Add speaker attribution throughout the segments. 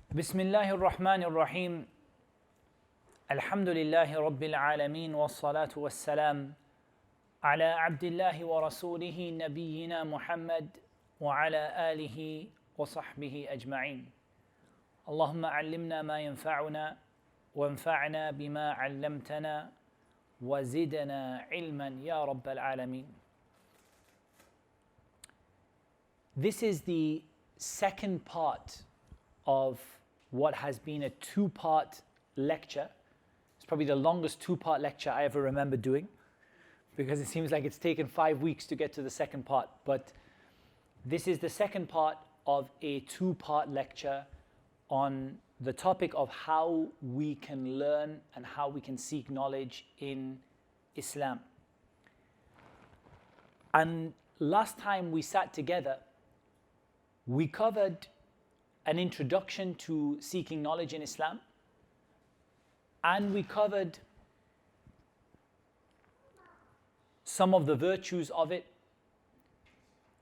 Speaker 1: بسم الله الرحمن الرحيم الحمد لله رب العالمين والصلاة والسلام على عبد الله ورسوله نبينا محمد وعلى آله وصحبه أجمعين اللهم علمنا ما ينفعنا وانفعنا بما علمتنا وزدنا علما يا رب العالمين. This is the second part of what has been a two-part lecture. It's probably the longest two-part lecture I ever remember doing, because it seems like it's taken 5 weeks to get to the second part. But this is the second part of a two-part lecture on the topic of how we can learn and how we can seek knowledge in Islam. And last time we sat together, we covered an introduction to seeking knowledge in Islam, and we covered some of the virtues of it.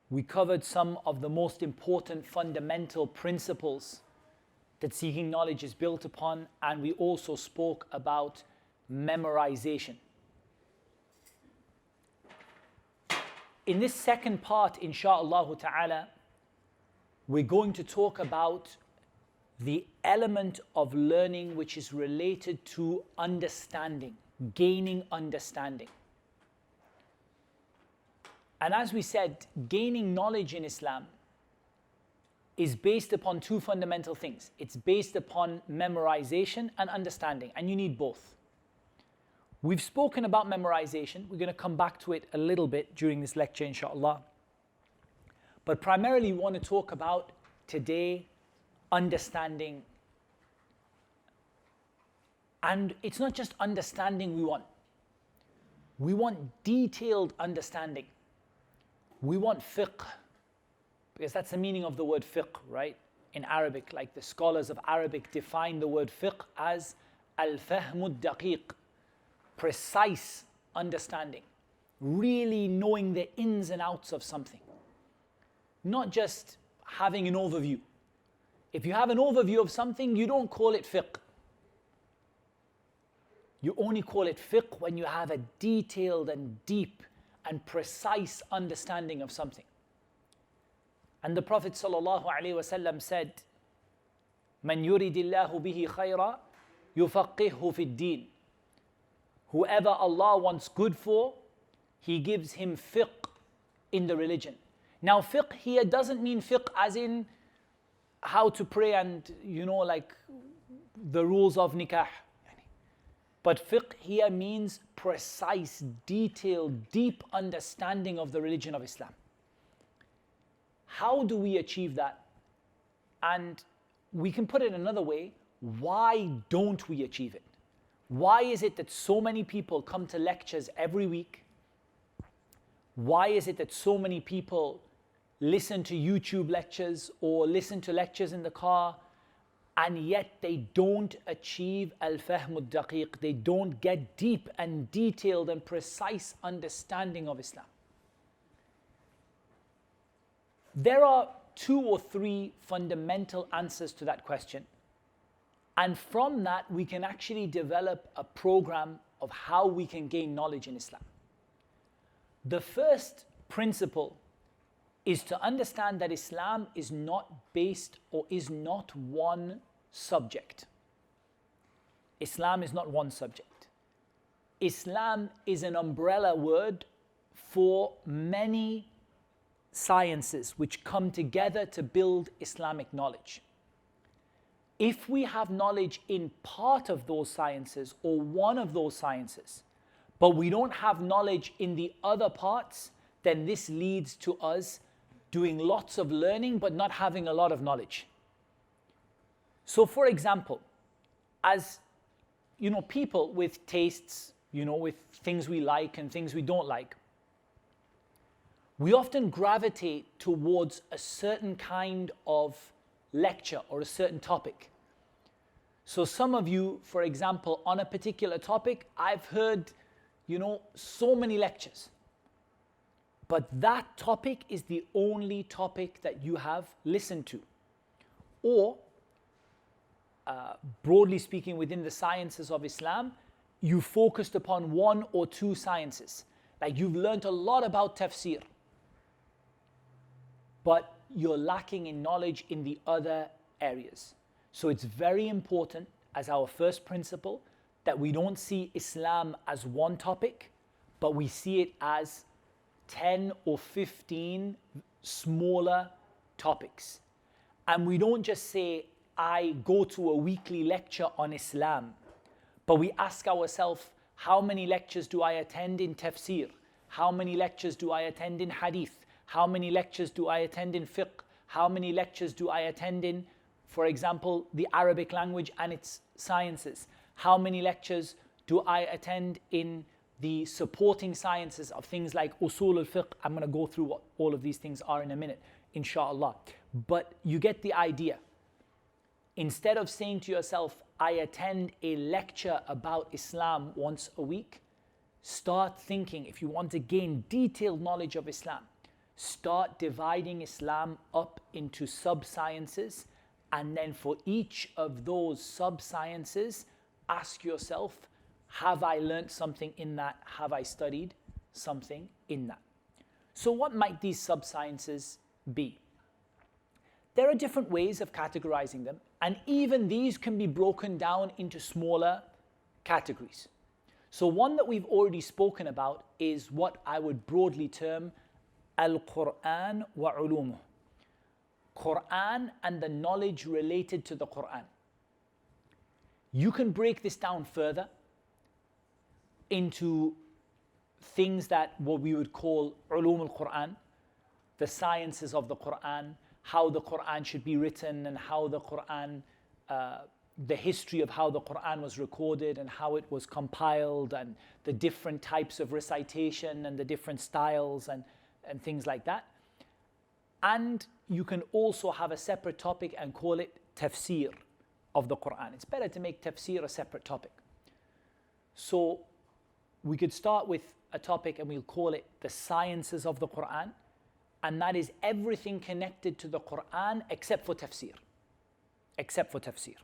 Speaker 1: We covered some of the most important fundamental principles that seeking knowledge is built upon, and we also spoke about memorization. In this second part, insha'Allah ta'ala, we're going to talk about the element of learning which is related to understanding, gaining understanding. And as we said, gaining knowledge in Islam is based upon two fundamental things. It's based upon memorization and understanding, and you need both. We've spoken about memorization. We're going to come back to it a little bit during this lecture, inshallah. But primarily, we want to talk about today understanding. And it's not just understanding we want. We want detailed understanding. We want fiqh, because that's the meaning of the word fiqh, right? In Arabic, like the scholars of Arabic define the word fiqh as al-fahmu daqiq, precise understanding, really knowing the ins and outs of something. Not just having an overview. If you have an overview of something, you don't call it fiqh. You only call it fiqh when you have a detailed and deep and precise understanding of something. And the Prophet ﷺ said, "Man yuridillahu bihi khayra yufaqqihhu fid din." Whoever Allah wants good for, He gives him fiqh in the religion. Now, fiqh here doesn't mean fiqh as in how to pray and, like the rules of nikah. But fiqh here means precise, detailed, deep understanding of the religion of Islam. How do we achieve that? And we can put it another way, why don't we achieve it? Why is it that so many people come to lectures every week? Why is it that so many people listen to YouTube lectures or listen to lectures in the car, and yet they don't achieve al-fahmu daqiq? They don't get deep and detailed and precise understanding of Islam. There are 2 or 3 fundamental answers to that question. And from that, we can actually develop a program of how we can gain knowledge in Islam. The first principle is to understand that Islam is not based or is not one subject. Islam is not one subject. Islam is an umbrella word for many sciences which come together to build Islamic knowledge. If we have knowledge in part of those sciences or one of those sciences, but we don't have knowledge in the other parts, then this leads to us doing lots of learning but not having a lot of knowledge. So for example, as people with tastes, with things we like and things we don't like, we often gravitate towards a certain kind of lecture or a certain topic. So some of you, for example, on a particular topic, I've heard, so many lectures. But that topic is the only topic that you have listened to. Or broadly speaking, within the sciences of Islam, you focused upon one or two sciences. Like you've learned a lot about tafsir, but you're lacking in knowledge in the other areas. So it's very important as our first principle that we don't see Islam as one topic, but we see it as 10 or 15 smaller topics. And we don't just say, I go to a weekly lecture on Islam, but we ask ourselves, how many lectures do I attend in tafsir? How many lectures do I attend in hadith? How many lectures do I attend in fiqh? How many lectures do I attend in, for example, the Arabic language and its sciences? How many lectures do I attend in the supporting sciences of things like usul al-fiqh? I'm going to go through what all of these things are in a minute, inshallah. But you get the idea. Instead of saying to yourself, I attend a lecture about Islam once a week, start thinking, if you want to gain detailed knowledge of Islam, start dividing Islam up into sub-sciences, and then for each of those sub-sciences, ask yourself, have I learned something in that? Have I studied something in that? So what might these sub-sciences be? There are different ways of categorizing them, and even these can be broken down into smaller categories. So one that we've already spoken about is what I would broadly term Al-Quran wa ulumuh. Quran and the knowledge related to the Quran. You can break this down further into things that what we would call ulum al-Quran, the sciences of the Quran, how the Quran should be written, and how the Quran, the history of how the Quran was recorded and how it was compiled, and the different types of recitation and the different styles and things like that. And you can also have a separate topic and call it tafsir of the Quran. It's better to make tafsir a separate topic. So we could start with a topic and we'll call it the sciences of the Quran. And that is everything connected to the Quran except for tafsir. Except for tafsir.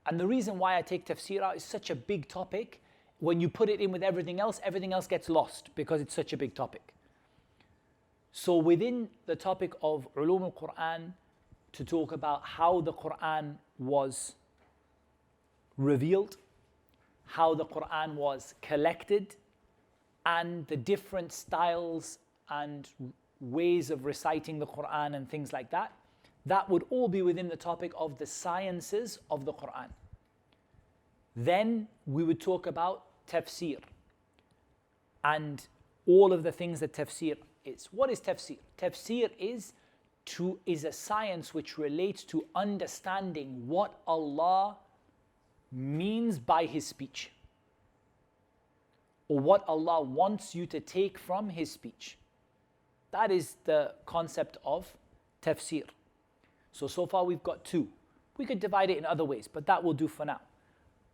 Speaker 1: And the reason why I take tafsir out is such a big topic. When you put it in with everything else gets lost because it's such a big topic. So within the topic of ulum al-Quran, to talk about how the Quran was revealed, how the Quran was collected, and the different styles and ways of reciting the Quran and things like that, that would all be within the topic of the sciences of the Quran. Then we would talk about tafsir and all of the things that tafsir is. What is tafsir? Tafsir is a science which relates to understanding what Allah means by His speech, or what Allah wants you to take from His speech. That is the concept of tafsir. So far we've got two. We could divide it in other ways, but that will do for now.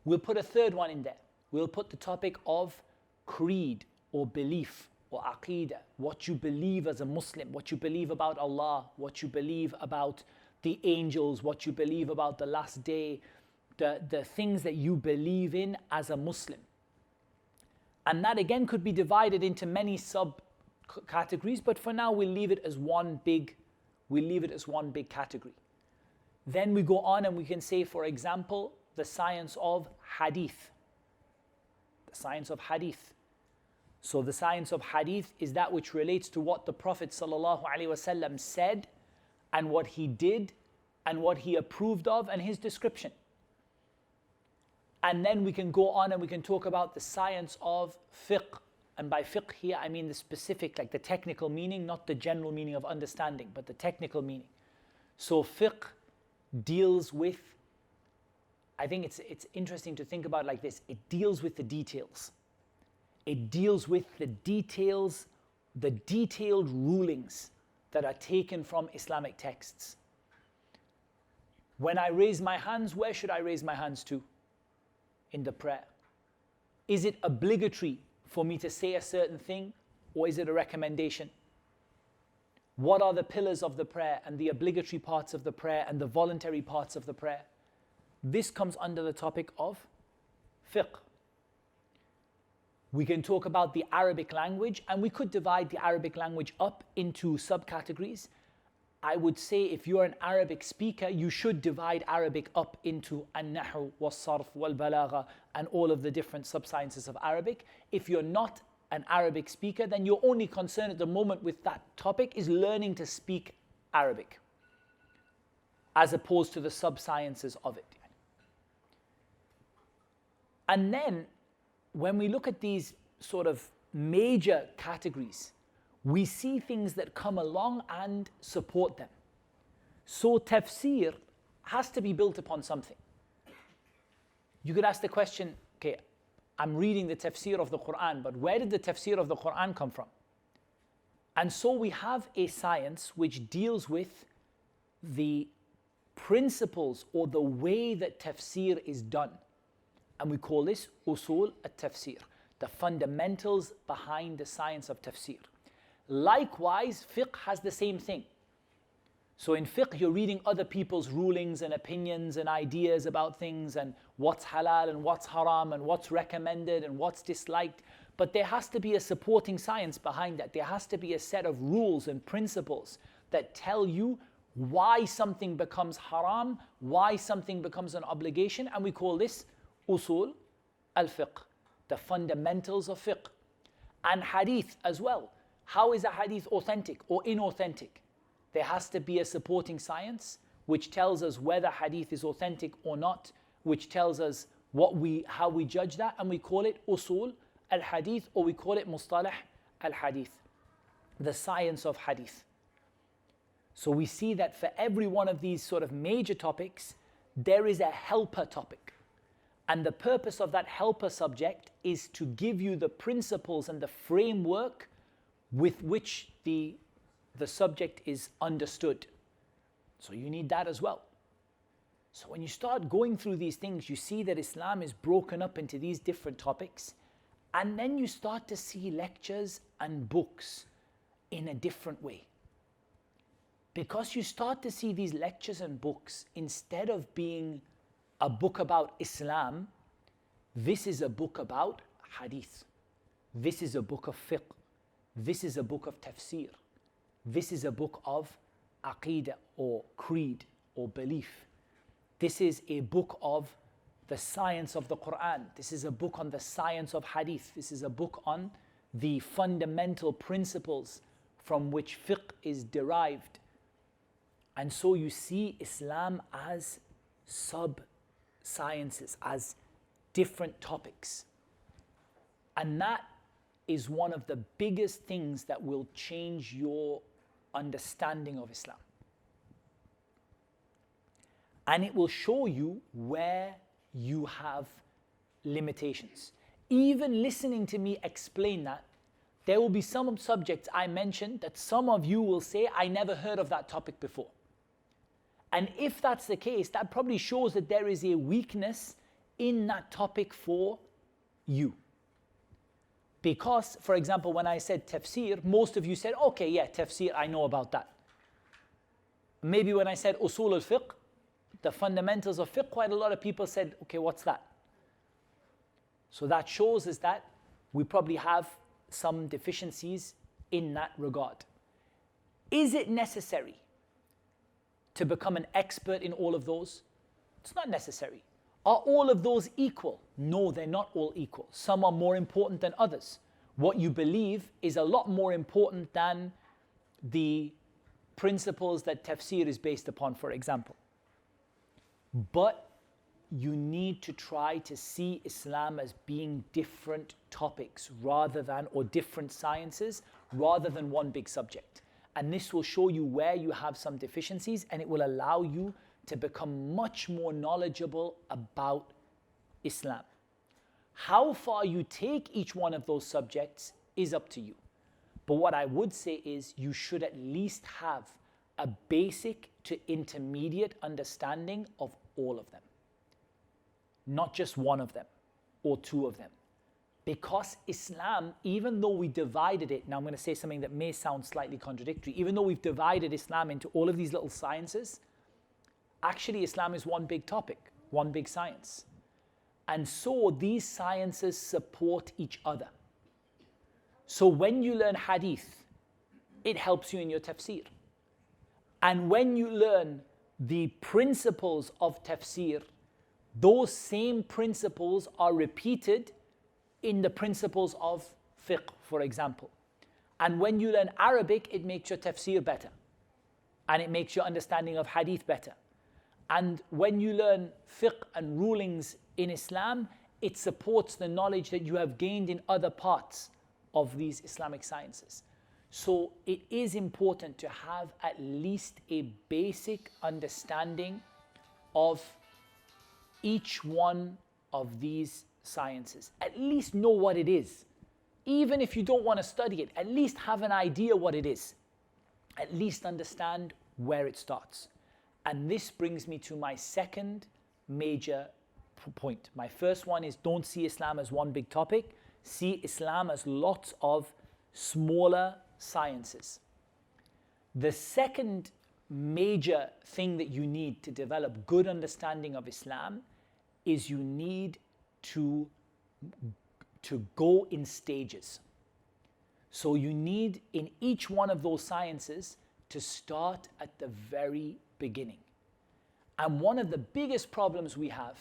Speaker 1: We'll put a third one in there. We'll put the topic of creed or belief or aqeedah, what you believe as a Muslim, what you believe about Allah, what you believe about the angels, what you believe about the last day, the things that you believe in as a Muslim. And that again could be divided into many subcategories, but for now we'll leave it as one big category. Then we go on and we can say, for example, the science of hadith. The science of hadith. So the science of hadith is that which relates to what the Prophet ﷺ said and what he did and what he approved of and his description. And then we can go on and we can talk about the science of fiqh. And by fiqh here, I mean the specific, like the technical meaning, not the general meaning of understanding, but the technical meaning. So fiqh deals with, I think it's interesting to think about it like this. It deals with the details. It deals with the details, the detailed rulings that are taken from Islamic texts. When I raise my hands, where should I raise my hands to in the prayer? Is it obligatory for me to say a certain thing, or is it a recommendation? What are the pillars of the prayer and the obligatory parts of the prayer and the voluntary parts of the prayer? this comes under the topic of fiqh. We can talk about the Arabic language, and we could divide the Arabic language up into subcategories. I would say if you're an Arabic speaker, you should divide Arabic up into an-nahu, was-sarf, wal-balagha, and all of the different subsciences of Arabic. If you're not an Arabic speaker, then your only concern at the moment with that topic is learning to speak Arabic, as opposed to the subsciences of it. And then, when we look at these sort of major categories, we see things that come along and support them. So tafsir has to be built upon something. You could ask the question, okay, I'm reading the tafsir of the Quran, but where did the tafsir of the Quran come from? And so we have a science which deals with the principles or the way that tafsir is done. And we call this usul al-tafsir, the fundamentals behind the science of tafsir. Likewise, fiqh has the same thing. So in fiqh, you're reading other people's rulings and opinions and ideas about things and what's halal and what's haram and what's recommended and what's disliked. But there has to be a supporting science behind that. There has to be a set of rules and principles that tell you why something becomes haram, why something becomes an obligation, and we call this usul al-fiqh, the fundamentals of fiqh. And hadith as well. How is a hadith authentic or inauthentic? There has to be a supporting science which tells us whether hadith is authentic or not, which tells us how we judge that, and we call it usul al-hadith, or we call it mustalah al-hadith, the science of hadith. So we see that for every one of these sort of major topics, there is a helper topic. And the purpose of that helper subject is to give you the principles and the framework with which the subject is understood. So you need that as well. So when you start going through these things, you see that Islam is broken up into these different topics, and then you start to see lectures and books in a different way. Because you start to see these lectures and books, instead of being a book about Islam, this is a book about hadith. This is a book of fiqh. This is a book of tafsir. This is a book of aqeedah or creed or belief. This is a book of the science of the Quran. This is a book on the science of hadith. This is a book on the fundamental principles from which fiqh is derived. And so you see Islam as sub-sciences, as different topics. And that is one of the biggest things that will change your understanding of Islam. And it will show you where you have limitations. Even listening to me explain that, there will be some subjects I mentioned that some of you will say, I never heard of that topic before. And if that's the case, that probably shows that there is a weakness in that topic for you. Because, for example, when I said tafsir, most of you said, okay, yeah, tafsir, I know about that. Maybe when I said usul al-fiqh, the fundamentals of fiqh, quite a lot of people said, okay, what's that? So that shows us that we probably have some deficiencies in that regard. Is it necessary to become an expert in all of those? It's not necessary. Are all of those equal? No, they're not all equal. Some are more important than others. What you believe is a lot more important than the principles that tafsir is based upon, for example. But you need to try to see Islam as being different topics or different sciences, rather than one big subject. And this will show you where you have some deficiencies, and it will allow you to become much more knowledgeable about Islam. How far you take each one of those subjects is up to you. But what I would say is you should at least have a basic to intermediate understanding of all of them. Not just one of them or two of them. Because Islam, even though we divided it, now I'm going to say something that may sound slightly contradictory, even though we've divided Islam into all of these little sciences, actually Islam is one big topic. one big science. And so these sciences support each other. So when you learn hadith, it helps you in your tafsir. And when you learn the principles of tafsir, those same principles are repeated in the principles of fiqh, for example. And when you learn Arabic, it makes your tafsir better. And it makes your understanding of hadith better. And when you learn fiqh and rulings in Islam, it supports the knowledge that you have gained in other parts of these Islamic sciences. So it is important to have at least a basic understanding of each one of these sciences. At least know what it is. Even if you don't want to study it, at least have an idea what it is. At least understand where it starts. And this brings me to my second major point. My first one is don't see Islam as one big topic. See Islam as lots of smaller sciences. The second major thing that you need to develop good understanding of Islam is you need to go in stages. So you need in each one of those sciences to start at the very beginning. And one of the biggest problems we have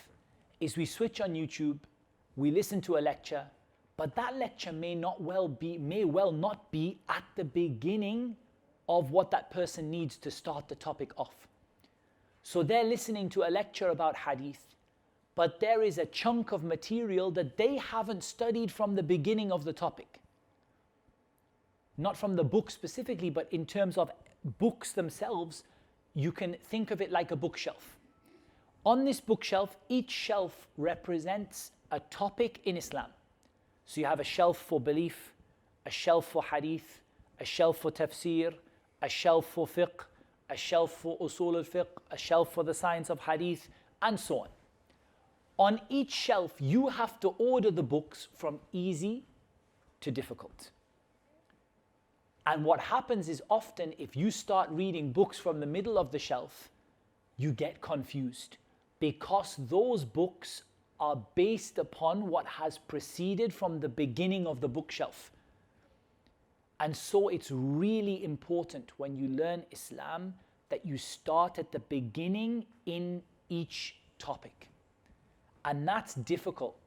Speaker 1: is we switch on YouTube, we listen to a lecture, but that lecture may well not be at the beginning of what that person needs to start the topic off. So they're listening to a lecture about hadith, but there is a chunk of material that they haven't studied from the beginning of the topic. Not from the book specifically, but in terms of books themselves, you can think of it like a bookshelf. On this bookshelf, each shelf represents a topic in Islam. So you have a shelf for belief, a shelf for hadith, a shelf for tafsir, a shelf for fiqh, a shelf for usul al-fiqh, a shelf for the science of hadith, and so on. On each shelf, you have to order the books from easy to difficult. And what happens is often if you start reading books from the middle of the shelf, you get confused because those books are based upon what has preceded from the beginning of the bookshelf. And so it's really important when you learn Islam that you start at the beginning in each topic. And that's difficult.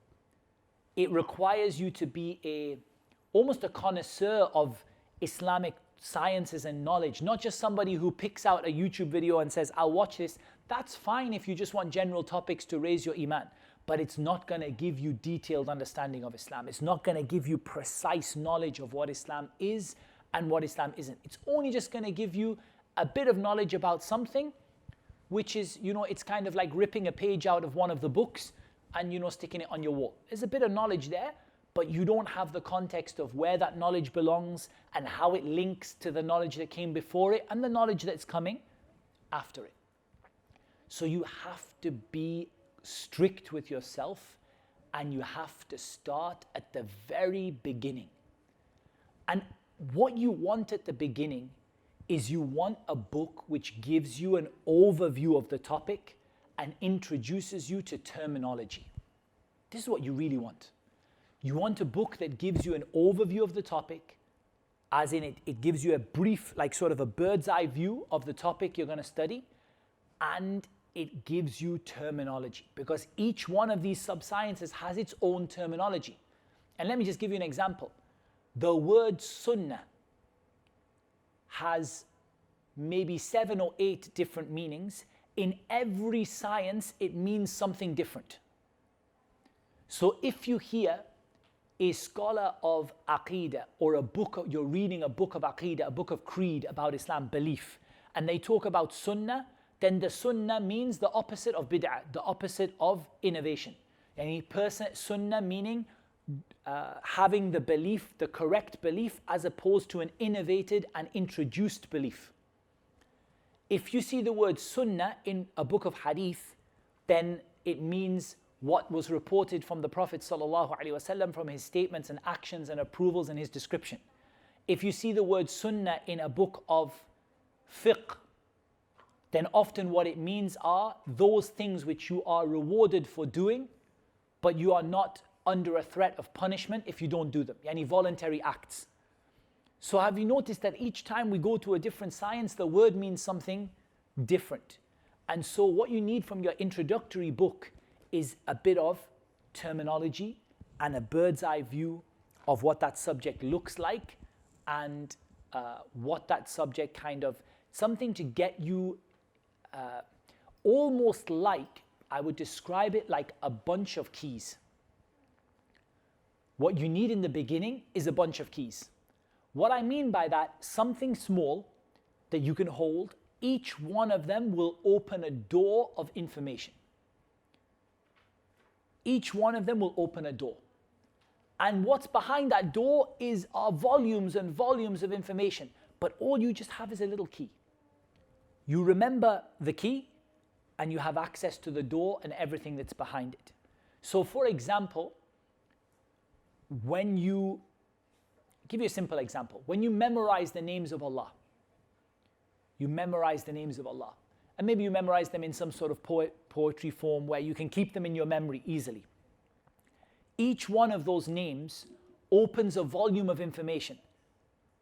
Speaker 1: It requires you to be almost a connoisseur of Islamic sciences and knowledge, not just somebody who picks out a YouTube video and says, I'll watch this. That's fine if you just want general topics to raise your iman, but it's not going to give you detailed understanding of Islam. It's not going to give you precise knowledge of what Islam is and what Islam isn't. It's only just going to give you a bit of knowledge about something, which is, it's kind of like ripping a page out of one of the books and, sticking it on your wall. There's a bit of knowledge there, but you don't have the context of where that knowledge belongs and how it links to the knowledge that came before it and the knowledge that's coming after it. So you have to be strict with yourself and you have to start at the very beginning. And what you want at the beginning is you want a book which gives you an overview of the topic and introduces you to terminology. This is what you really want. You want a book that gives you an overview of the topic, as in it gives you a brief, like sort of a bird's eye view of the topic you're going to study, and it gives you terminology, because each one of these sub-sciences has its own terminology. And let me just give you an example. The word sunnah has maybe 7 or 8 different meanings. In every science, it means something different. So if you hear a scholar of Aqidah or you're reading a book of Aqidah, a book of creed about Islam, belief, and they talk about sunnah, then the sunnah means the opposite of bid'ah, the opposite of innovation. Any person, sunnah meaning having the belief, the correct belief, as opposed to an innovated and introduced belief. If you see the word sunnah in a book of hadith, then it means what was reported from the Prophet ﷺ, from his statements and actions and approvals and his description. If you see the word sunnah in a book of fiqh, then often what it means are those things which you are rewarded for doing, but you are not under a threat of punishment if you don't do them, yani voluntary acts. So have you noticed that each time we go to a different science, the word means something different? And so what you need from your introductory book is a bit of terminology and a bird's eye view of what that subject looks like and what that subject kind of, something to get you almost like, I would describe it like a bunch of keys. What you need in the beginning is a bunch of keys. What I mean by that, something small that you can hold, each one of them will open a door of information. Each one of them will open a door. And what's behind that door are volumes and volumes of information. But all you just have is a little key. You remember the key and you have access to the door and everything that's behind it. So for example, give you a simple example. When you memorize the names of Allah, and maybe you memorize them in some sort of poetry form where you can keep them in your memory easily. Each one of those names opens a volume of information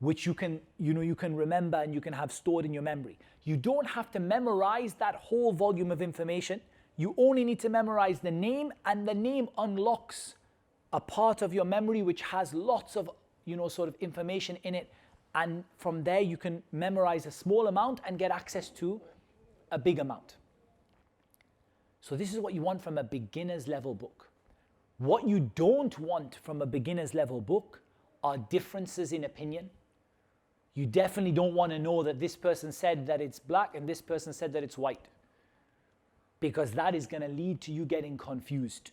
Speaker 1: which you can remember and you can have stored in your memory. You don't have to memorize that whole volume of information. You only need to memorize the name, and the name unlocks a part of your memory which has lots of sort of information in it, and from there you can memorize a small amount and get access to a big amount. So this is what you want from a beginner's level book. What you don't want from a beginner's level book are differences in opinion. You definitely don't want to know that this person said that it's black and this person said that it's white, because that is going to lead to you getting confused.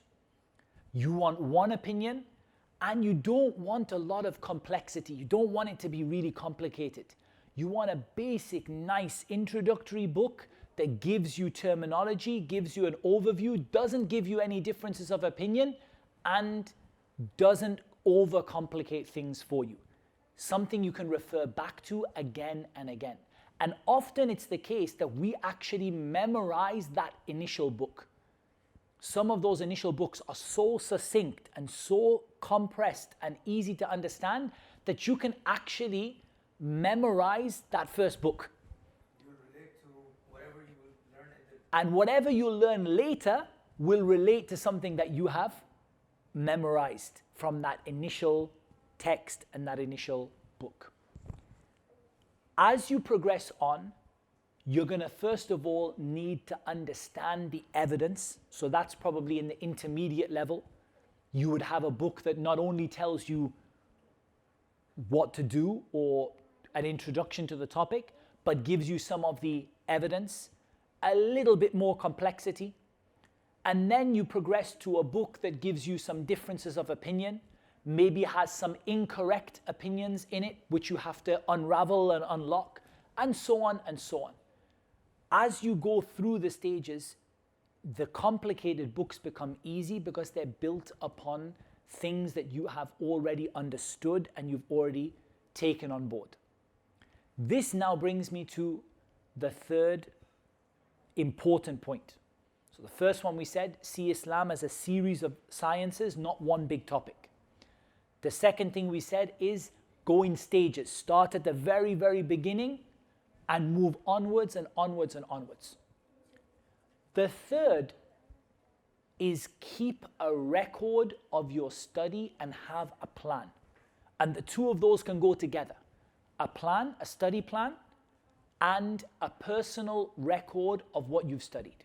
Speaker 1: You want one opinion, and you don't want a lot of complexity. You don't want it to be really complicated. You want a basic, nice introductory book that gives you terminology, gives you an overview, doesn't give you any differences of opinion, and doesn't overcomplicate things for you. Something you can refer back to again and again. And often it's the case that we actually memorize that initial book. Some of those initial books are so succinct and so compressed and easy to understand that you can actually memorize that first book.
Speaker 2: You will relate to whatever you will learn
Speaker 1: and whatever you learn later will relate to something that you have memorized from that initial text and that initial book. As you progress on, you're going to first of all need to understand the evidence. So that's probably in the intermediate level. You would have a book that not only tells you what to do or an introduction to the topic, but gives you some of the evidence, a little bit more complexity. And then you progress to a book that gives you some differences of opinion, maybe has some incorrect opinions in it, which you have to unravel and unlock, and so on and so on. As you go through the stages, the complicated books become easy because they're built upon things that you have already understood and you've already taken on board. This now brings me to the third important point. So the first one we said, see Islam as a series of sciences, not one big topic. The second thing we said is go in stages. Start at the very, very beginning and move onwards and onwards and onwards. The third is keep a record of your study and have a plan. And the two of those can go together. A plan, a study plan, and a personal record of what you've studied.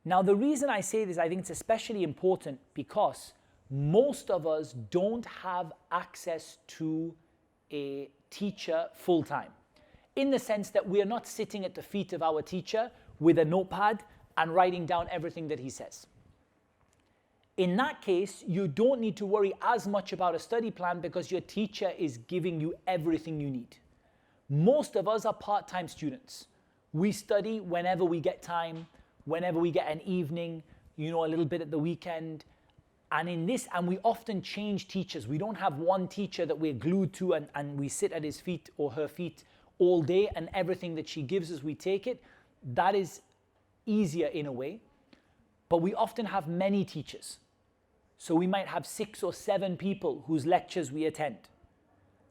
Speaker 1: Now, the reason I say this, I think it's especially important because most of us don't have access to a teacher full time. In the sense that we are not sitting at the feet of our teacher with a notepad and writing down everything that he says. In that case, you don't need to worry as much about a study plan because your teacher is giving you everything you need. Most of us are part-time students. We study whenever we get time, whenever we get an evening, a little bit at the weekend. And we often change teachers. We don't have one teacher that we're glued to and we sit at his feet or her feet all day and everything that she gives us, we take it. that is easier in a way, but we often have many teachers. So we might have 6 or 7 people whose lectures we attend.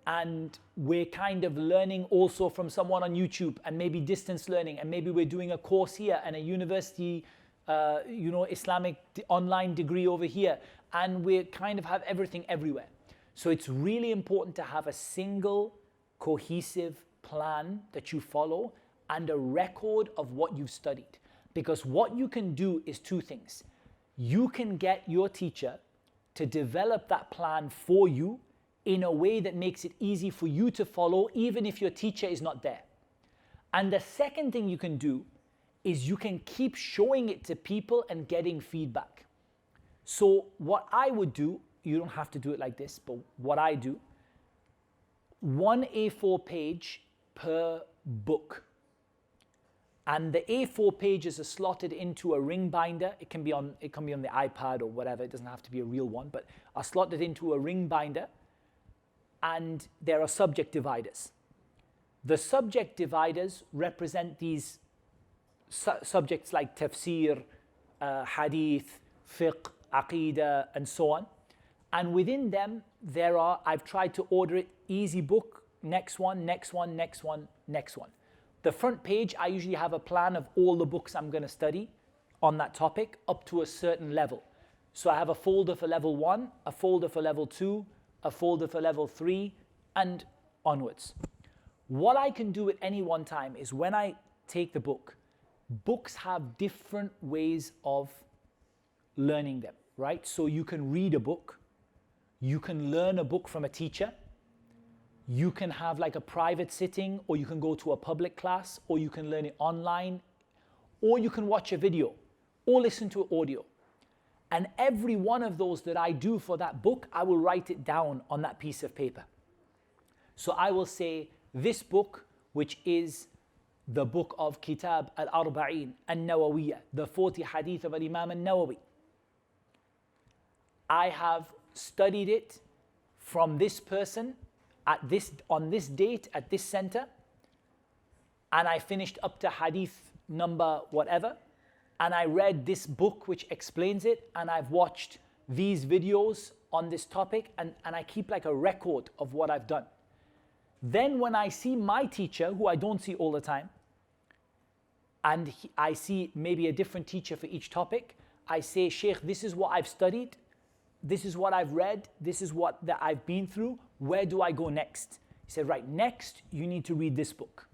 Speaker 1: And we're kind of learning also from someone on YouTube, and maybe distance learning, and maybe we're doing a course here and a university, Islamic online degree over here, and we kind of have everything everywhere. So it's really important to have a single cohesive plan that you follow and a record of what you've studied. Because what you can do is 2 things. You can get your teacher to develop that plan for you in a way that makes it easy for you to follow, even if your teacher is not there. And the second thing you can do is you can keep showing it to people and getting feedback. So what I would do, you don't have to do it like this, but what I do, 1 A4 page per book. And the A4 pages are slotted into a ring binder. It can be on the iPad or whatever. It doesn't have to be a real one, but are slotted into a ring binder. And there are subject dividers. The subject dividers represent these subjects like tafsir, hadith, fiqh, aqidah, and so on. And within them, I've tried to order it easy book, next one, next one, next one, next one. The front page, I usually have a plan of all the books I'm going to study on that topic up to a certain level. So I have a folder for level 1, a folder for level 2, a folder for level 3, and onwards. What I can do at any one time is when I take the book, books have different ways of learning them, right? So you can read a book, you can learn a book from a teacher, you can have like a private sitting, or you can go to a public class, or you can learn it online, or you can watch a video, or listen to audio. And every one of those that I do for that book, I will write it down on that piece of paper. So I will say, this book, which is the book of Kitab al-Arba'in al-Nawawiyah, the 40 hadith of Imam al-Nawawi. I have studied it from this person on this date at this center, and I finished up to hadith number whatever, and I read this book which explains it, and I've watched these videos on this topic, and I keep like a record of what I've done. Then when I see my teacher, who I don't see all the time, and I see maybe a different teacher for each topic, I say, Sheikh, this is what I've studied, this is what I've read, this is what that I've been through, where do I go next? He said, right, next you need to read this book.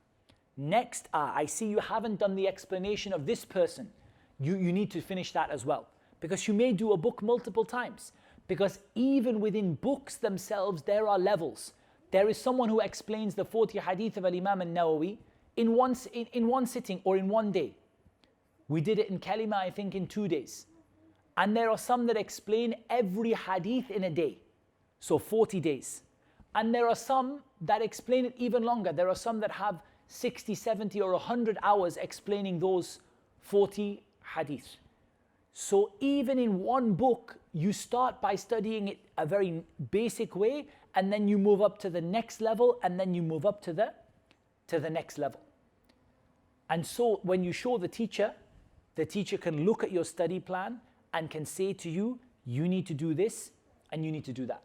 Speaker 1: Next, I see you haven't done the explanation of this person. You need to finish that as well. Because you may do a book multiple times. Because even within books themselves, there are levels. There is someone who explains the 40 hadith of Imam al-Nawawi in one sitting or in one day. We did it in Kalemah, I think, in 2 days. And there are some that explain every hadith in a day. So 40 days. And there are some that explain it even longer. There are some that have 60, 70 or 100 hours explaining those 40 hadith. So even in one book, you start by studying it a very basic way, and then you move up to the next level, and then you move up to the next level. And so when you show the teacher can look at your study plan and can say to you, you need to do this and you need to do that.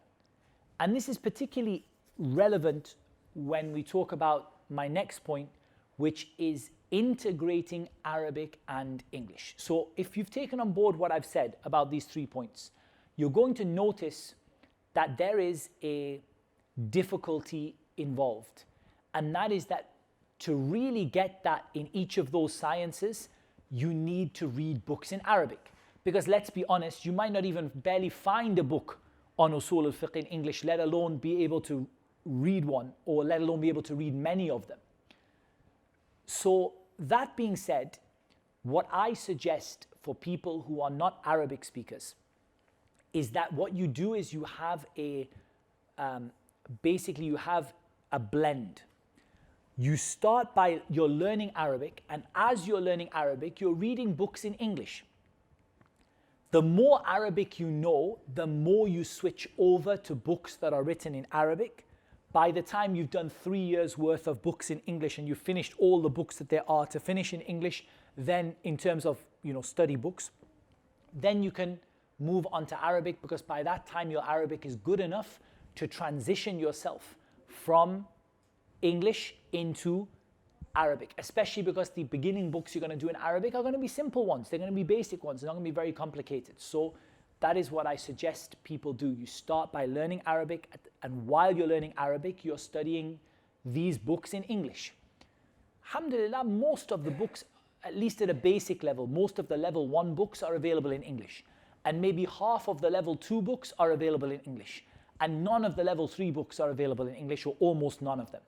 Speaker 1: And this is particularly relevant when we talk about my next point, which is integrating Arabic and English. So if you've taken on board what I've said about these 3 points, you're going to notice that there is a difficulty involved. And that is that to really get that in each of those sciences, you need to read books in Arabic. Because let's be honest, you might not even barely find a book on Usul al-Fiqh in English, let alone be able to read one, or let alone be able to read many of them. So that being said, what I suggest for people who are not Arabic speakers is that what you do is you have basically you have a blend. You start by you're learning Arabic, and as you're learning Arabic, you're reading books in English. The more Arabic you know, the more you switch over to books that are written in Arabic by the time you've done 3 years worth of books in English and you've finished all the books that there are to finish in English, then in terms of study books, then you can move on to Arabic, because by that time your Arabic is good enough to transition yourself from English into Arabic, especially because the beginning books you're going to do in Arabic are going to be simple ones. They're going to be basic ones. They're not going to be very complicated. So that is what I suggest people do. You start by learning Arabic, and while you're learning Arabic, you're studying these books in English. Alhamdulillah, most of the books, at least at a basic level, most of the level 1 books are available in English. And maybe half of the level 2 books are available in English. And none of the level 3 books are available in English, or almost none of them.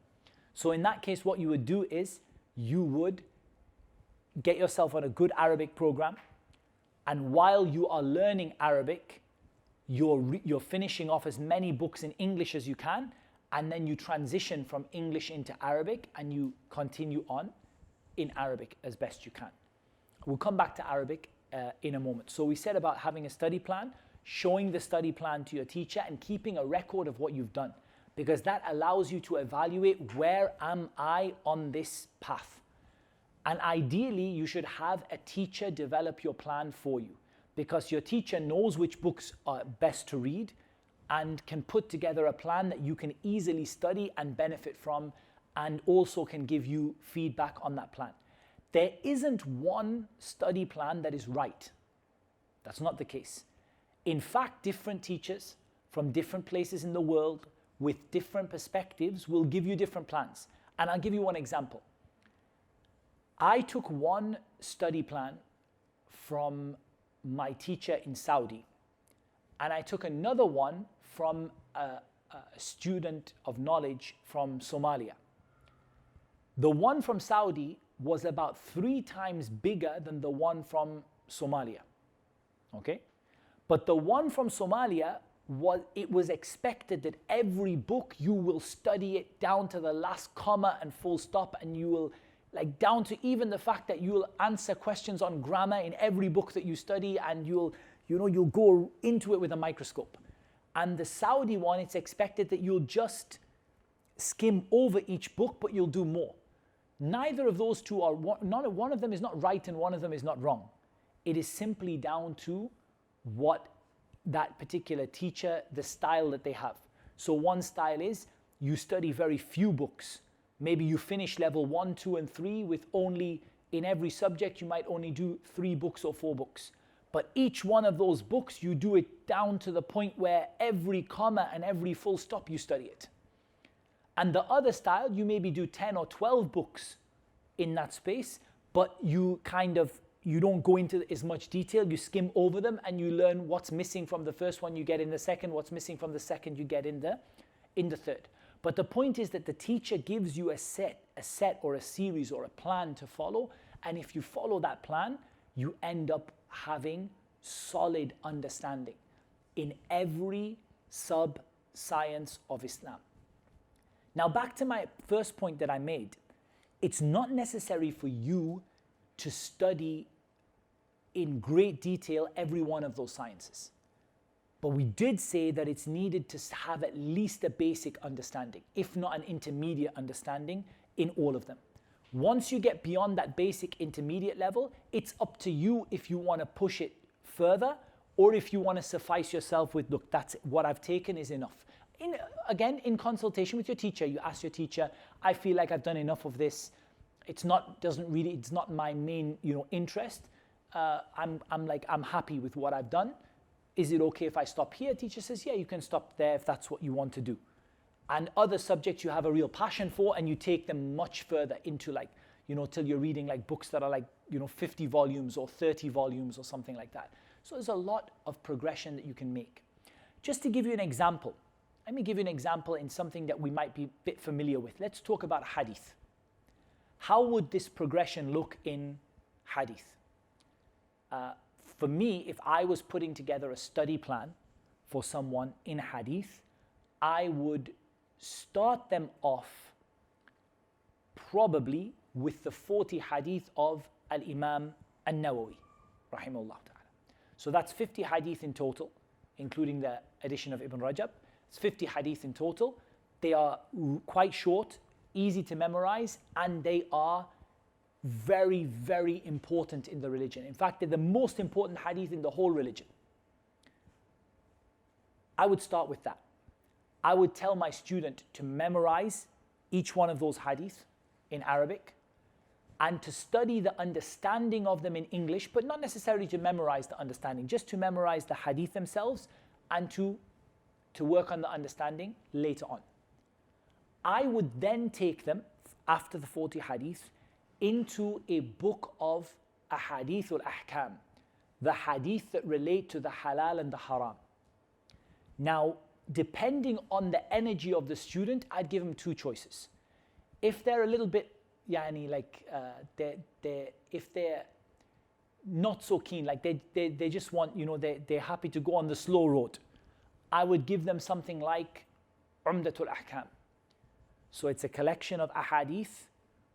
Speaker 1: So in that case, what you would do is you would get yourself on a good Arabic program. And while you are learning Arabic, you're finishing off as many books in English as you can. And then you transition from English into Arabic, and you continue on in Arabic as best you can. We'll come back to Arabic in a moment. So we said about having a study plan, showing the study plan to your teacher, and keeping a record of what you've done, because that allows you to evaluate, where am I on this path? And ideally, you should have a teacher develop your plan for you, because your teacher knows which books are best to read and can put together a plan that you can easily study and benefit from, and also can give you feedback on that plan. There isn't one study plan that is right. That's not the case. In fact, different teachers from different places in the world with different perspectives will give you different plans. And I'll give you one example. I took one study plan from my teacher in Saudi, and I took another one from a student of knowledge from Somalia. The one from Saudi was about 3 times bigger than the one from Somalia. Okay? But the one from Somalia, it was expected that every book you will study it down to the last comma and full stop, and you will, like, down to even the fact that you'll answer questions on grammar in every book that you study, and you'll go into it with a microscope. And the Saudi one, it's expected that you'll just skim over each book, but you'll do more. Neither of those two are, one of them is not right and one of them is not wrong. It is simply down to what that particular teacher, the style that they have. So one style is you study very few books. Maybe you finish level 1, 2, and 3 with only, in every subject, you might only do 3 books or 4 books. But each one of those books, you do it down to the point where every comma and every full stop, you study it. And the other style, you maybe do 10 or 12 books in that space, but you don't go into as much detail. You skim over them and you learn what's missing from the first one, you get in the second, what's missing from the second, you get in the third. But the point is that the teacher gives you a set or a series or a plan to follow. And if you follow that plan, you end up having solid understanding in every sub-science of Islam. Now, back to my first point that I made. It's not necessary for you to study in great detail every one of those sciences. But we did say that it's needed to have at least a basic understanding, if not an intermediate understanding, in all of them. Once you get beyond that basic intermediate level, it's up to you if you want to push it further, or if you want to suffice yourself with, look, that's what I've taken is enough. Again, in consultation with your teacher, you ask your teacher, I feel like I've done enough of this. It's not my main, interest. I'm happy with what I've done. Is it okay if I stop here? Teacher says, yeah, you can stop there if that's what you want to do. And other subjects you have a real passion for, and you take them much further into till you're reading books that are 50 volumes or 30 volumes or something like that. So there's a lot of progression that you can make. Just to give you an example, let me give you an example in something that we might be a bit familiar with. Let's talk about Hadith. How would this progression look in Hadith? For me, if I was putting together a study plan for someone in Hadith, I would start them off probably with the 40 Hadith of Al-Imam An-Nawawi, rahimahullah ta'ala. So that's 50 Hadith in total, including the addition of Ibn Rajab. It's 50 Hadith in total. They are quite short, easy to memorize, and they are very, very important in the religion. In fact, they're the most important hadith in the whole religion. I would start with that. I would tell my student to memorize each one of those hadith in Arabic and to study the understanding of them in English, but not necessarily to memorize the understanding, just to memorize the hadith themselves and to work on the understanding later on. I would then take them, after the 40 hadith, into a book of ahadith al-ahkam, the hadith that relate to the halal and the haram. Now, depending on the energy of the student, I'd give them two choices. If they're a little bit, if they're not so keen, like they just want, they're happy to go on the slow road, I would give them something like Umdatul Ahkam. So it's a collection of ahadith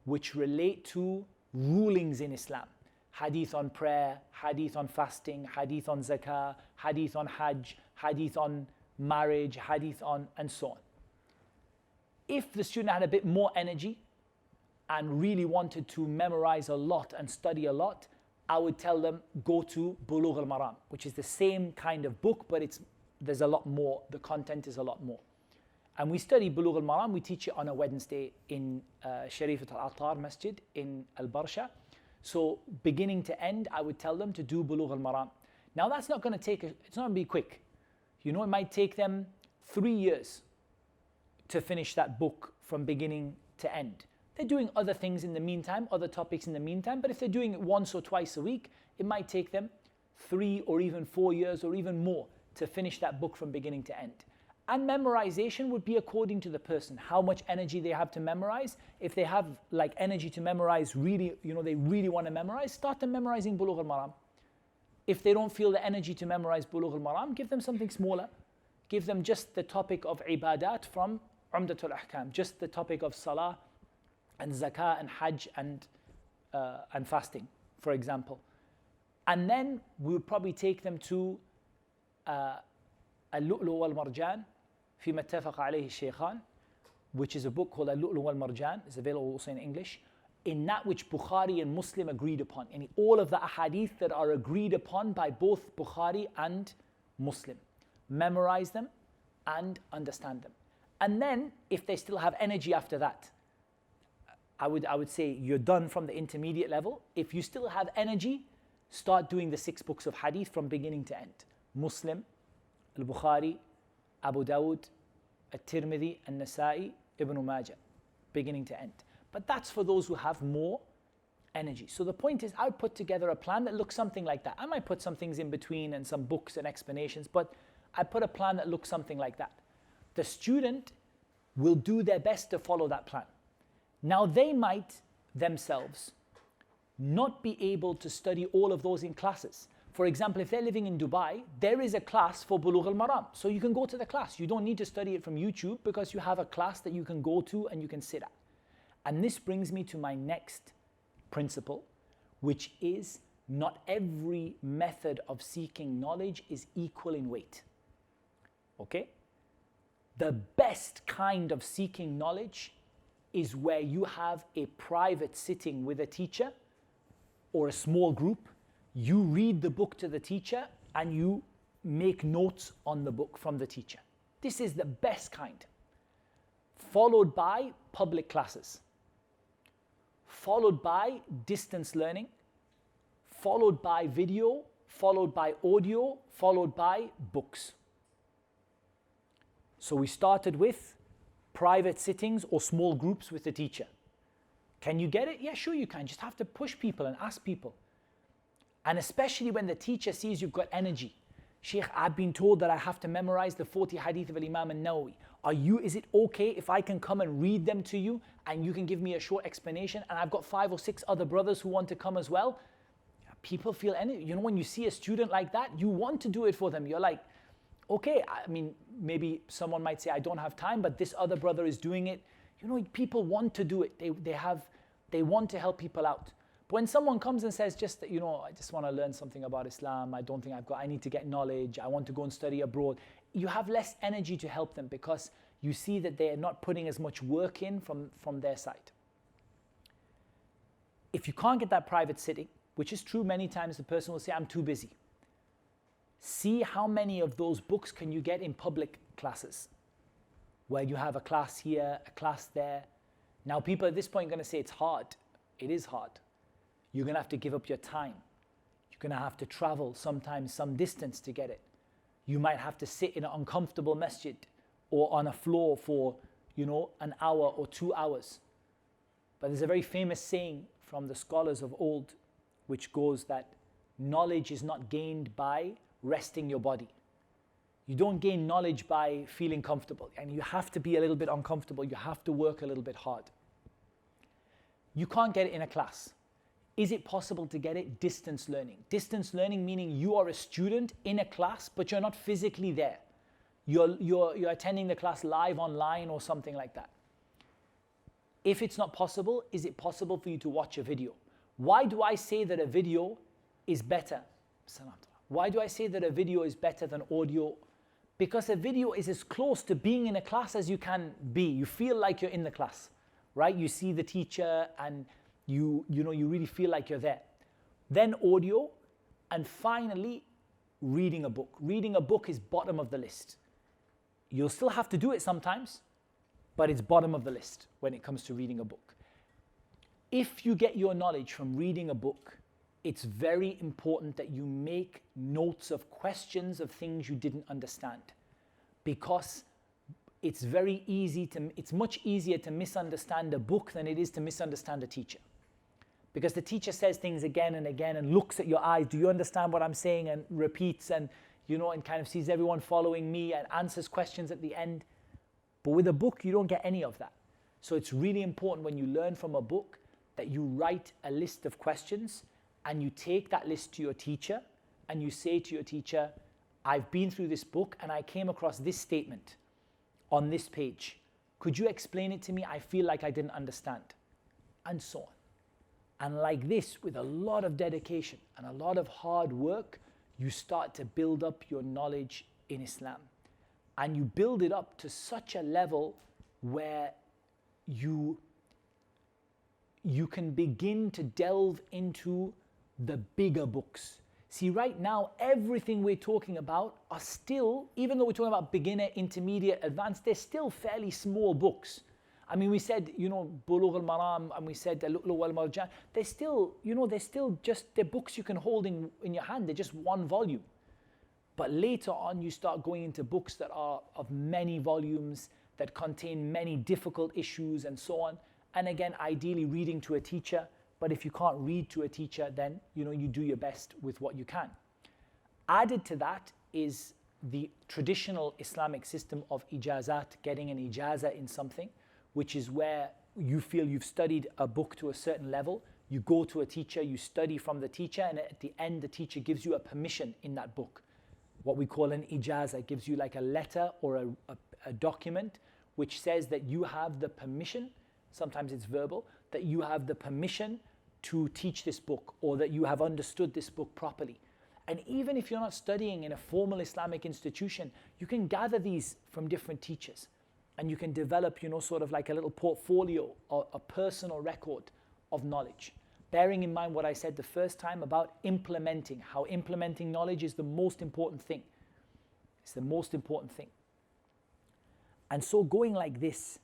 Speaker 1: which relate to rulings in Islam. Hadith on prayer, hadith on fasting, hadith on zakah, hadith on hajj, hadith on marriage, hadith on, and so on. If the student had a bit more energy and really wanted to memorize a lot and study a lot, I would tell them go to Bulugh al-Maram, which is the same kind of book, but there's a lot more, the content is a lot more. And we study Bulugh al-Maram, we teach it on a Wednesday in Sharifat al-Attar Masjid in Al-Barsha. So beginning to end, I would tell them to do Bulugh al-Maram. Now that's not going to it's not going to be quick. It might take them 3 years to finish that book from beginning to end. They're doing other things in the meantime, other topics in the meantime, but if they're doing it once or twice a week, it might take them 3 or even 4 years or even more to finish that book from beginning to end. And memorization would be according to the person, how much energy they have to memorize. If they have energy to memorize, really, they really want to memorize, start them memorizing Bulugh al-Maram. If they don't feel the energy to memorize Bulugh al-Maram, give them something smaller. Give them just the topic of ibadat from Umdatul Ahkam, just the topic of salah and zakah and hajj and fasting, for example. And then we would probably take them to Al-Lu'lu' wal-Marjan فيما اتفق عليه الشيخان, which is a book called Al-Lu'lu' wal-Marjan. It's available also in English. In that which Bukhari and Muslim agreed upon, in all of the ahadith that are agreed upon by both Bukhari and Muslim. Memorize them and understand them. And then, if they still have energy after that, I would say you're done from the intermediate level. If you still have energy, start doing the 6 books of hadith from beginning to end. Muslim, Al-Bukhari, Abu Dawud, At-Tirmidhi, An-Nasa'i, Ibn Majah, beginning to end. But that's for those who have more energy. So the point is, I would put together a plan that looks something like that. I might put some things in between and some books and explanations, but I put a plan that looks something like that. The student will do their best to follow that plan. Now they might themselves not be able to study all of those in classes. For example, if they're living in Dubai, there is a class for Bulugh al-Maram. So you can go to the class. You don't need to study it from YouTube because you have a class that you can go to and you can sit at. And this brings me to my next principle, which is not every method of seeking knowledge is equal in weight. Okay? The best kind of seeking knowledge is where you have a private sitting with a teacher or a small group. You read the book to the teacher and you make notes on the book from the teacher. This is the best kind. Followed by public classes. Followed by distance learning. Followed by video. Followed by audio. Followed by books. So we started with private sittings or small groups with the teacher. Can you get it? Yeah, sure you can. Just have to push people and ask people. And especially when the teacher sees you've got energy. Sheikh, I've been told that I have to memorize the 40 hadith of Imam al-Nawawi. Is it okay if I can come and read them to you and you can give me a short explanation and I've got 5 or 6 other brothers who want to come as well? People feel energy. When you see a student like that, you want to do it for them. You're like, okay, maybe someone might say, I don't have time, but this other brother is doing it. People want to do it. They want to help people out. But when someone comes and says, I just want to learn something about Islam, I need to get knowledge, I want to go and study abroad, you have less energy to help them because you see that they're not putting as much work in from their side. If you can't get that private sitting, which is true many times, the person will say, I'm too busy. See how many of those books can you get in public classes, where you have a class here, a class there. Now people at this point are going to say it's hard. It is hard. You're going to have to give up your time. You're going to have to travel sometimes some distance to get it. You might have to sit in an uncomfortable masjid or on a floor for, an hour or 2 hours. But there's a very famous saying from the scholars of old, which goes that knowledge is not gained by resting your body. You don't gain knowledge by feeling comfortable, and you have to be a little bit uncomfortable. You have to work a little bit hard. You can't get it in a class. Is it possible to get it? Distance learning. Distance learning meaning you are a student in a class, but you're not physically there. You're attending the class live online or something like that. If it's not possible, is it possible for you to watch a video? Why do I say that a video is better? Why do I say that a video is better than audio? Because a video is as close to being in a class as you can be. You feel like you're in the class, right? You see the teacher and you really feel like you're there. Then audio, and finally, reading a book. Reading a book is bottom of the list. You'll still have to do it sometimes, but it's bottom of the list when it comes to reading a book. If you get your knowledge from reading a book, it's very important that you make notes of questions of things you didn't understand, because it's much easier to misunderstand a book than it is to misunderstand a teacher. Because the teacher says things again and again and looks at your eyes, do you understand what I'm saying? And repeats and kind of sees everyone following me and answers questions at the end. But with a book, you don't get any of that. So it's really important when you learn from a book that you write a list of questions and you take that list to your teacher and you say to your teacher, I've been through this book and I came across this statement on this page. Could you explain it to me? I feel like I didn't understand. And so on. And like this, with a lot of dedication and a lot of hard work, you start to build up your knowledge in Islam. And you build it up to such a level where you can begin to delve into the bigger books. See, right now, everything we're talking about are still, even though we're talking about beginner, intermediate, advanced, they're still fairly small books. I mean, we said, Bulugh al-Maram, and we said Al-Lu'lu' wal-Marjan. They're still just, they're books you can hold in your hand. They're just one volume. But later on, you start going into books that are of many volumes, that contain many difficult issues and so on. And again, ideally reading to a teacher. But if you can't read to a teacher, then you do your best with what you can. Added to that is the traditional Islamic system of Ijazat, getting an Ijazah in something, which is where you feel you've studied a book to a certain level. You go to a teacher, you study from the teacher, and at the end, the teacher gives you a permission in that book. What we call an Ijazah, gives you like a letter or a document which says that you have the permission, sometimes it's verbal, that you have the permission to teach this book, or that you have understood this book properly. And even if you're not studying in a formal Islamic institution, you can gather these from different teachers. And you can develop, sort of like a little portfolio or a personal record of knowledge. Bearing in mind what I said the first time about implementing, how implementing knowledge is the most important thing. It's the most important thing. And so going like this,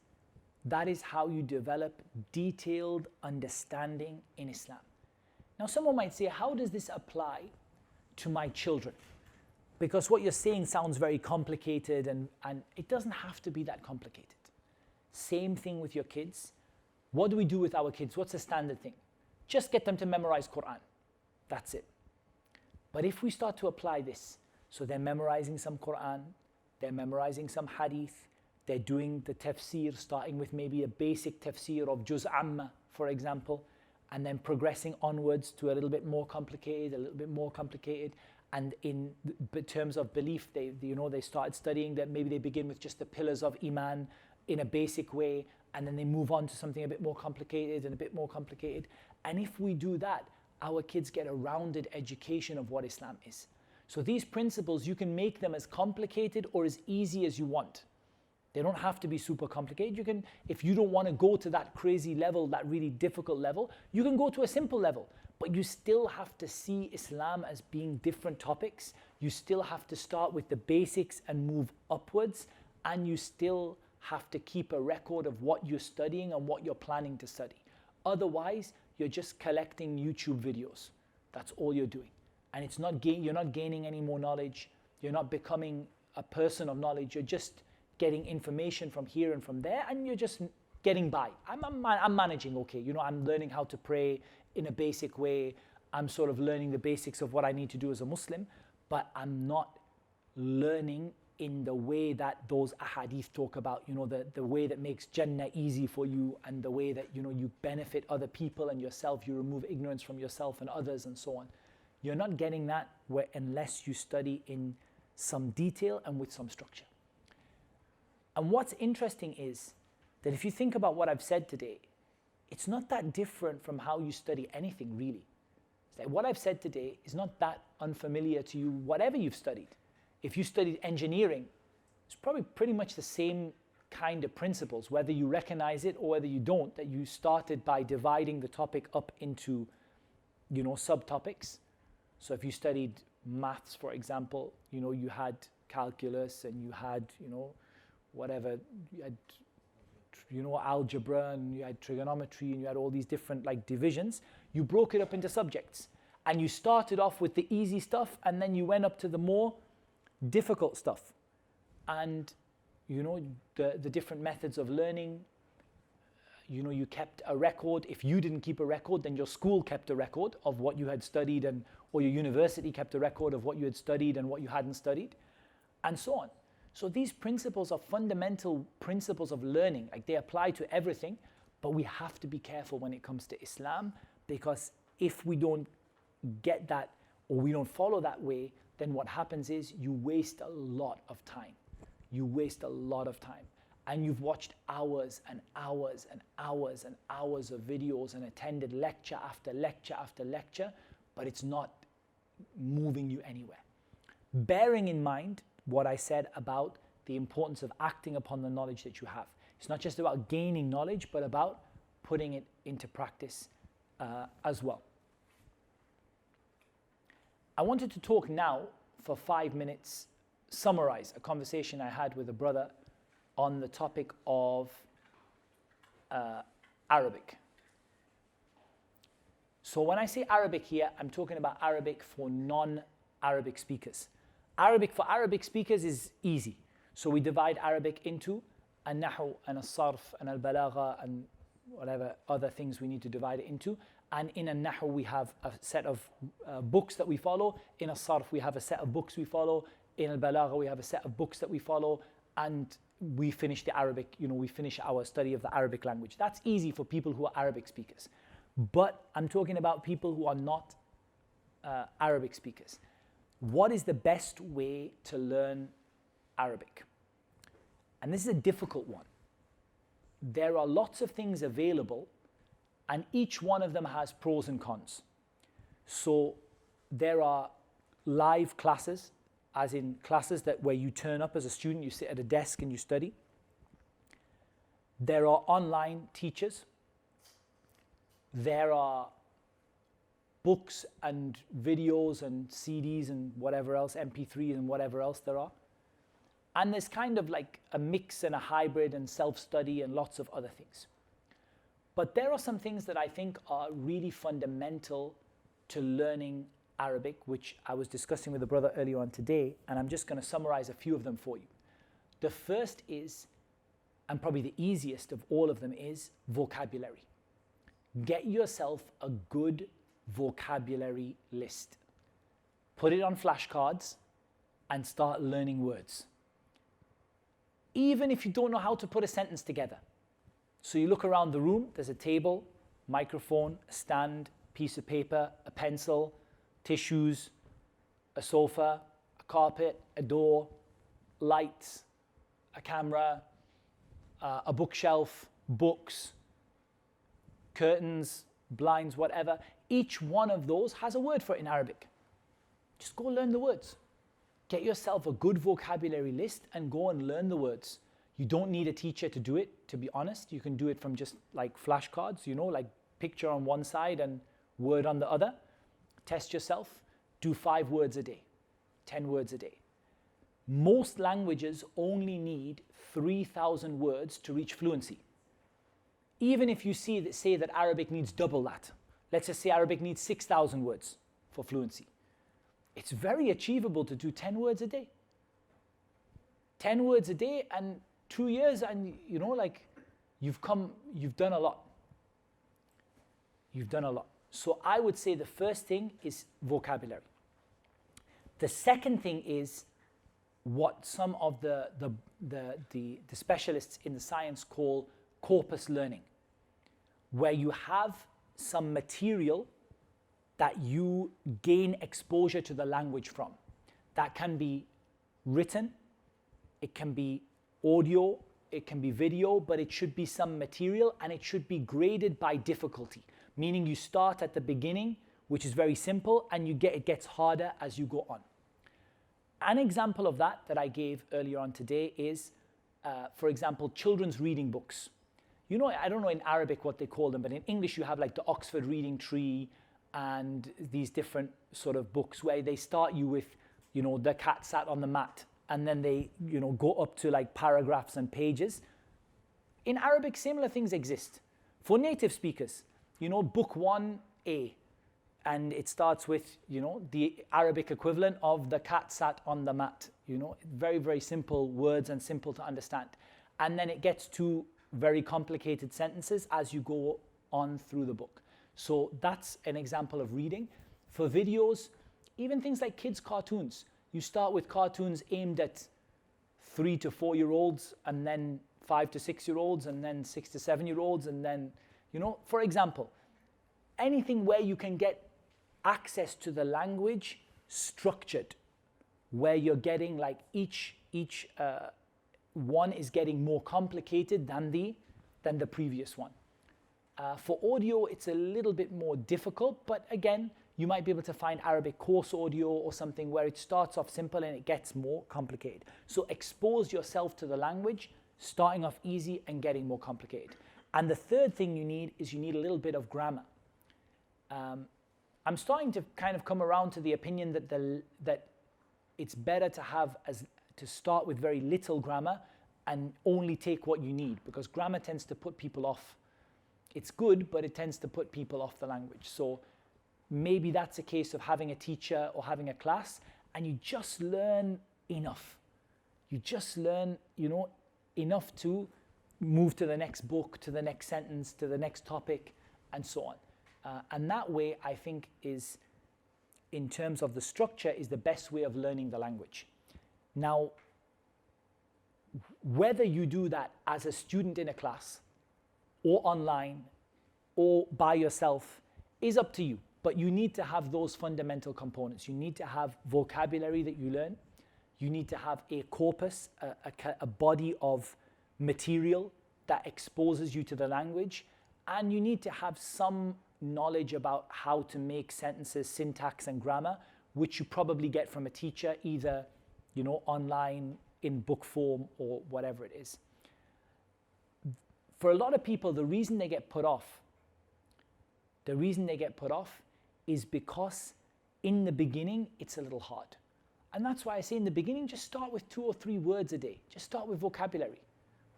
Speaker 1: that is how you develop detailed understanding in Islam. Now someone might say, how does this apply to my children? Because what you're saying sounds very complicated, and it doesn't have to be that complicated. Same thing with your kids. What do we do with our kids? What's the standard thing? Just get them to memorize Quran. That's it. But if we start to apply this, so they're memorizing some Quran, they're memorizing some Hadith, they're doing the tafsir, starting with maybe a basic tafsir of Juz Amma, for example, and then progressing onwards to a little bit more complicated, and in terms of belief, they started studying that maybe they begin with just the pillars of Iman in a basic way, and then they move on to something a bit more complicated and a bit more complicated. And if we do that, our kids get a rounded education of what Islam is. So these principles, you can make them as complicated or as easy as you want. They don't have to be super complicated. You can, if you don't want to go to that crazy level, that really difficult level, you can go to a simple level. But you still have to see Islam as being different topics. You still have to start with the basics and move upwards. And you still have to keep a record of what you're studying and what you're planning to study. Otherwise, you're just collecting YouTube videos. That's all you're doing. And it's not you're not gaining any more knowledge. You're not becoming a person of knowledge. You're just getting information from here and from there, and you're just getting by. I'm managing okay. You know, I'm learning how to pray in a basic way. I'm sort of learning the basics of what I need to do as a Muslim, but I'm not learning in the way that those ahadith talk about, you know, the way that makes Jannah easy for you, and the way that, you know, you benefit other people and yourself, you remove ignorance from yourself and others and so on. You're not getting that unless you study in some detail and with some structure. And what's interesting is that if you think about what I've said today, it's not that different from how you study anything really. It's like what I've said today is not that unfamiliar to you, whatever you've studied. If you studied engineering, it's probably pretty much the same kind of principles, whether you recognize it or whether you don't, that you started by dividing the topic up into, you know, subtopics. So if you studied maths, for example, you know, you had calculus and you had, you know, whatever, you had, you know, algebra, and you had trigonometry, and you had all these different like divisions. You broke it up into subjects, and you started off with the easy stuff, and then you went up to the more difficult stuff. And, you know, the different methods of learning, you know, you kept a record. If you didn't keep a record, then your school kept a record of what you had studied, and or your university kept a record of what you had studied and what you hadn't studied, and so on. So these principles are fundamental principles of learning. Like, they apply to everything, but we have to be careful when it comes to Islam, because if we don't get that or we don't follow that way, then what happens is you waste a lot of time. You waste a lot of time. And you've watched hours and hours and hours and hours of videos and attended lecture after lecture after lecture, but it's not moving you anywhere. Bearing in mind what I said about the importance of acting upon the knowledge that you have. It's not just about gaining knowledge, but about putting it into practice as well. I wanted to talk now for 5 minutes, summarize a conversation I had with a brother on the topic of Arabic. So when I say Arabic here, I'm talking about Arabic for non-Arabic speakers. Arabic for Arabic speakers is easy. So we divide Arabic into al-nahu and al-sarf and al-balagha and whatever other things we need to divide it into. And in al-nahu we have a set of books that we follow. In al-sarf we have a set of books we follow. In al-balagha we have a set of books that we follow. And we finish the Arabic, you know, we finish our study of the Arabic language. That's easy for people who are Arabic speakers. But I'm talking about people who are not Arabic speakers. What is the best way to learn Arabic? And this is a difficult one. There are lots of things available, and each one of them has pros and cons. So there are live classes, as in classes that where you turn up as a student, you sit at a desk and you study. There are online teachers. There are books and videos and CDs and whatever else, MP3s and whatever else there are. And there's kind of like a mix and a hybrid and self-study and lots of other things. But there are some things that I think are really fundamental to learning Arabic, which I was discussing with a brother earlier on today, and I'm just going to summarize a few of them for you. The first is, and probably the easiest of all of them, is vocabulary. Get yourself a good vocabulary list. Put it on flashcards and start learning words. Even if you don't know how to put a sentence together. So you look around the room, there's a table, microphone, a stand, piece of paper, a pencil, tissues, a sofa, a carpet, a door, lights, a camera, a bookshelf, books, curtains, blinds, whatever. Each one of those has a word for it in Arabic. Just go learn the words. Get yourself a good vocabulary list and go and learn the words. You don't need a teacher to do it, to be honest. You can do it from just like flashcards, like picture on one side and word on the other. Test yourself. Do 5 words a day, 10 words a day. Most languages only need 3,000 words to reach fluency. Even if you say that Arabic needs double that, let's just say Arabic needs 6,000 words for fluency. It's very achievable to do 10 words a day. 10 words a day and 2 years, and you've done a lot. You've done a lot. So I would say the first thing is vocabulary. The second thing is what some of the specialists in the science call corpus learning, where you have some material that you gain exposure to the language from. That can be written, it can be audio, it can be video, but it should be some material, and it should be graded by difficulty, meaning you start at the beginning, which is very simple, and it gets harder as you go on. An example of that I gave earlier on today is, for example, children's reading books. I don't know in Arabic what they call them, but in English you have like the Oxford Reading Tree and these different sort of books where they start you with, the cat sat on the mat, and then they, go up to like paragraphs and pages. In Arabic, similar things exist. For native speakers, book 1A, and it starts with, the Arabic equivalent of the cat sat on the mat, very, very simple words and simple to understand. And then it gets to very complicated sentences as you go on through the book. So that's an example of reading. For videos, even things like kids' cartoons, you start with cartoons aimed at 3 to 4 year olds, and then 5 to 6 year olds, and then 6 to 7 year olds, and then, for example, anything where you can get access to the language structured, where you're getting like each one is getting more complicated than the previous one. For audio, it's a little bit more difficult, but again, you might be able to find Arabic course audio or something where it starts off simple and it gets more complicated. So expose yourself to the language, starting off easy and getting more complicated. And the third thing you need is you need a little bit of grammar. I'm starting to kind of come around to the opinion that it's better to start with very little grammar and only take what you need, because grammar tends to put people off. It's good, but it tends to put people off the language. So maybe that's a case of having a teacher or having a class, and you just learn enough. You just learn, enough to move to the next book, to the next sentence, to the next topic, and so on. And that way, I think, is, in terms of the structure, is the best way of learning the language. Now, whether you do that as a student in a class, or online, or by yourself, is up to you. But you need to have those fundamental components. You need to have vocabulary that you learn. You need to have a corpus, a body of material that exposes you to the language. And you need to have some knowledge about how to make sentences, syntax and grammar, which you probably get from a teacher, either online, in book form, or whatever it is. For a lot of people, the reason they get put off is because in the beginning, it's a little hard. And that's why I say in the beginning, just start with 2 or 3 words a day. Just start with vocabulary,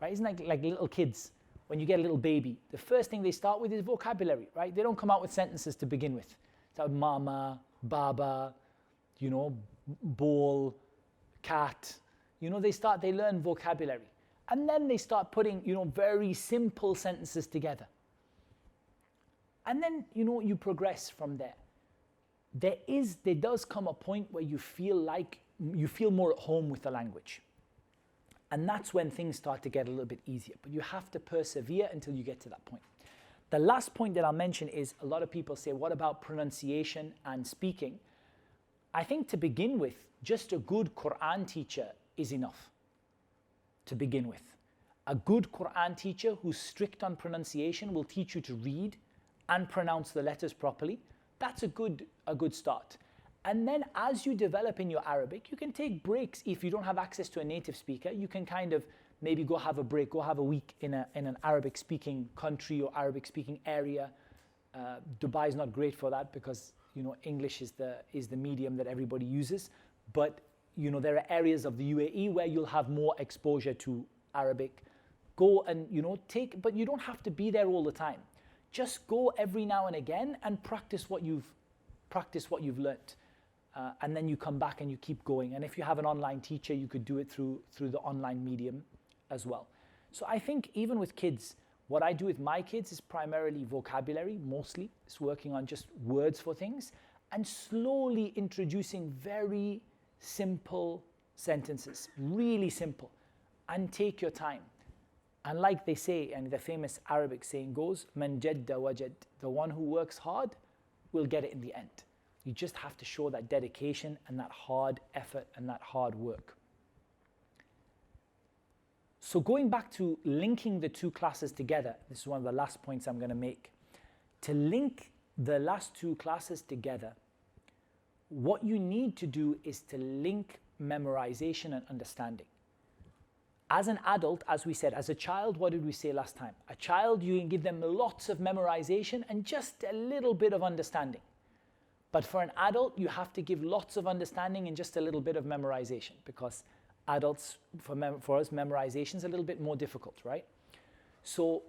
Speaker 1: right? Isn't like little kids, when you get a little baby, the first thing they start with is vocabulary, right? They don't come out with sentences to begin with. Start with mama, baba, ball, cat. They learn vocabulary. And then they start putting, very simple sentences together. And then, you progress from there. There does come a point where you feel more at home with the language. And that's when things start to get a little bit easier. But you have to persevere until you get to that point. The last point that I'll mention is, a lot of people say, what about pronunciation and speaking? I think to begin with, just a good Quran teacher is enough. To begin with. A good Quran teacher who's strict on pronunciation will teach you to read and pronounce the letters properly. That's a good start. And then as you develop in your Arabic, you can take breaks. If you don't have access to a native speaker, you can kind of maybe go have a break, go have a week in an Arabic speaking country or Arabic speaking area. Dubai is not great for that because English is the medium that everybody uses, but there are areas of the UAE where you'll have more exposure to Arabic. Go and but you don't have to be there all the time. Just go every now and again and practice what you've learnt, and then you come back and you keep going. And if you have an online teacher, you could do it through the online medium as well. So I think even with kids, what I do with my kids is primarily vocabulary, mostly. It's working on just words for things and slowly introducing very simple sentences, really simple, and take your time. And like they say, and the famous Arabic saying goes, "Man jadda wajad," the one who works hard will get it in the end. You just have to show that dedication and that hard effort and that hard work. So going back to linking the two classes together, this is one of the last points I'm going to make. To link the last two classes together, what you need to do is to link memorization and understanding. As an adult, as we said, as a child, what did we say last time? A child, you can give them lots of memorization and just a little bit of understanding. But for an adult, you have to give lots of understanding and just a little bit of memorization, because adults, for us, memorization is a little bit more difficult, right? So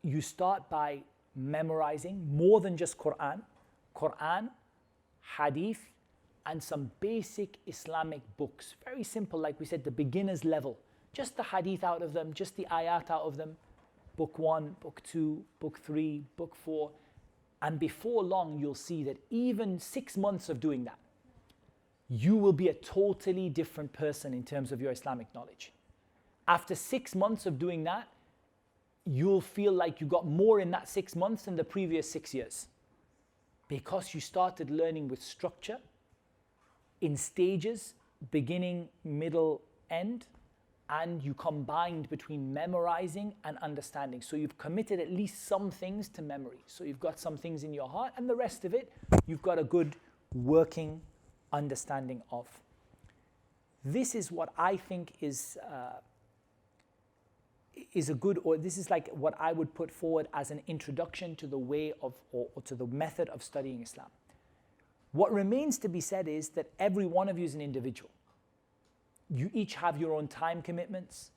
Speaker 1: you start by memorizing more than just Quran, Hadith, and some basic Islamic books. Very simple, like we said, the beginner's level. Just the Hadith out of them, just the ayat out of them. Book 1, Book 2, Book 3, Book 4. And before long, you'll see that even 6 months of doing that, you will be a totally different person in terms of your Islamic knowledge. After 6 months of doing that, you'll feel like you got more in that 6 months than the previous 6 years. Because you started learning with structure, in stages, beginning, middle, end, and you combined between memorizing and understanding. So you've committed at least some things to memory. So you've got some things in your heart, and the rest of it, you've got a good working understanding of. This is what I think is a good, or this is like what I would put forward as an introduction to the way of, or to the method of studying Islam. What remains to be said is that every one of you is an individual. You each have your own time commitments.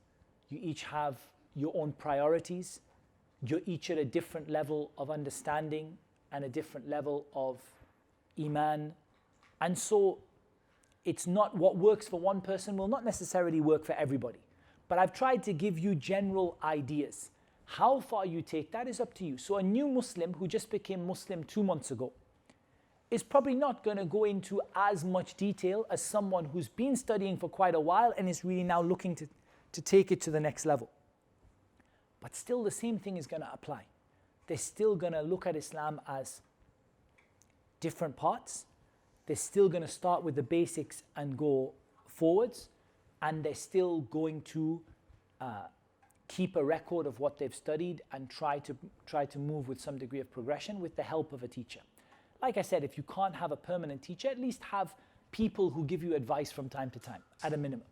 Speaker 1: You each have your own priorities. You're each at a different level of understanding and a different level of iman. And so it's not what works for one person will not necessarily work for everybody. But I've tried to give you general ideas. How far you take that is up to you. So a new Muslim who just became Muslim 2 months ago is probably not going to go into as much detail as someone who's been studying for quite a while and is really now looking to take it to the next level. But still the same thing is going to apply. They're still going to look at Islam as different parts. They're still going to start with the basics and go forwards. And they're still going to keep a record of what they've studied and try to move with some degree of progression with the help of a teacher. Like I said, if you can't have a permanent teacher, at least have people who give you advice from time to time, at a minimum.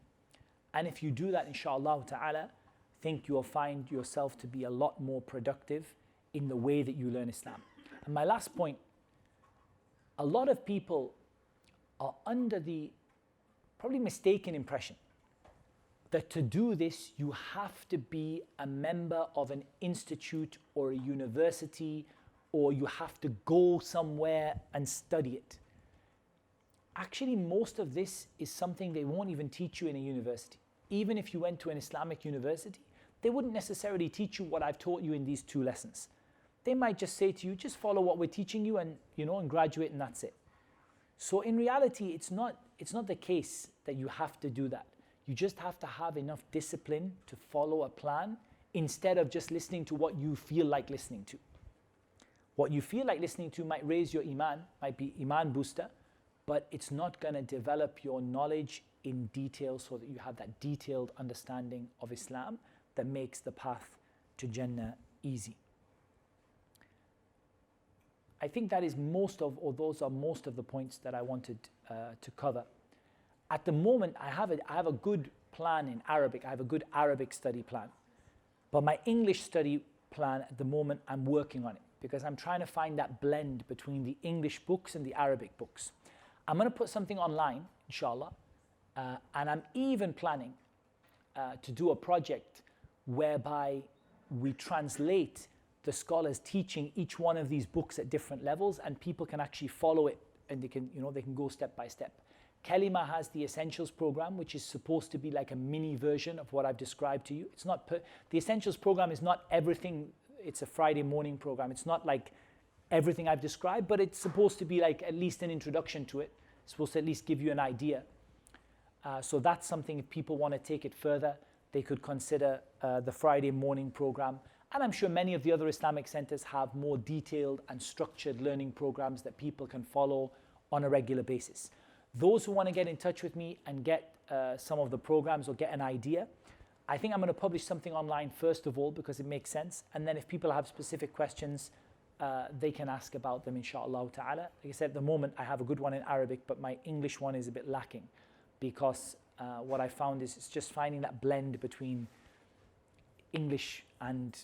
Speaker 1: And if you do that, inshallah ta'ala, I think you'll find yourself to be a lot more productive in the way that you learn Islam. And my last point, a lot of people are under the probably mistaken impression that to do this, you have to be a member of an institute or a university, or you have to go somewhere and study it. Actually, most of this is something they won't even teach you in a university. Even if you went to an Islamic university, they wouldn't necessarily teach you what I've taught you in these 2 lessons. They might just say to you, just follow what we're teaching you and graduate, and that's it. So in reality, it's not the case that you have to do that. You just have to have enough discipline to follow a plan instead of just listening to what you feel like listening to. What you feel like listening to might raise your iman, might be iman booster, but it's not going to develop your knowledge in detail so that you have that detailed understanding of Islam that makes the path to Jannah easy. I think that is those are most of the points that I wanted to cover. At the moment, I have a good plan in Arabic. I have a good Arabic study plan. But my English study plan at the moment, I'm working on it because I'm trying to find that blend between the English books and the Arabic books. I'm going to put something online, inshallah, and I'm even planning to do a project whereby we translate the scholars teaching each one of these books at different levels, and people can actually follow it, and they can go step by step. Kalemah has the Essentials program, which is supposed to be like a mini version of what I've described to you. It's not the Essentials program is not everything. It's a Friday morning program. It's not like everything I've described, but it's supposed to be like at least an introduction to it. It's supposed to at least give you an idea. So that's something, if people want to take it further, they could consider the Friday morning program. And I'm sure many of the other Islamic centers have more detailed and structured learning programs that people can follow on a regular basis. Those who want to get in touch with me and get some of the programs or get an idea, I think I'm going to publish something online first of all because it makes sense. And then if people have specific questions, they can ask about them, inshallah ta'ala. Like I said, at the moment, I have a good one in Arabic, but my English one is a bit lacking because what I found is it's just finding that blend between English and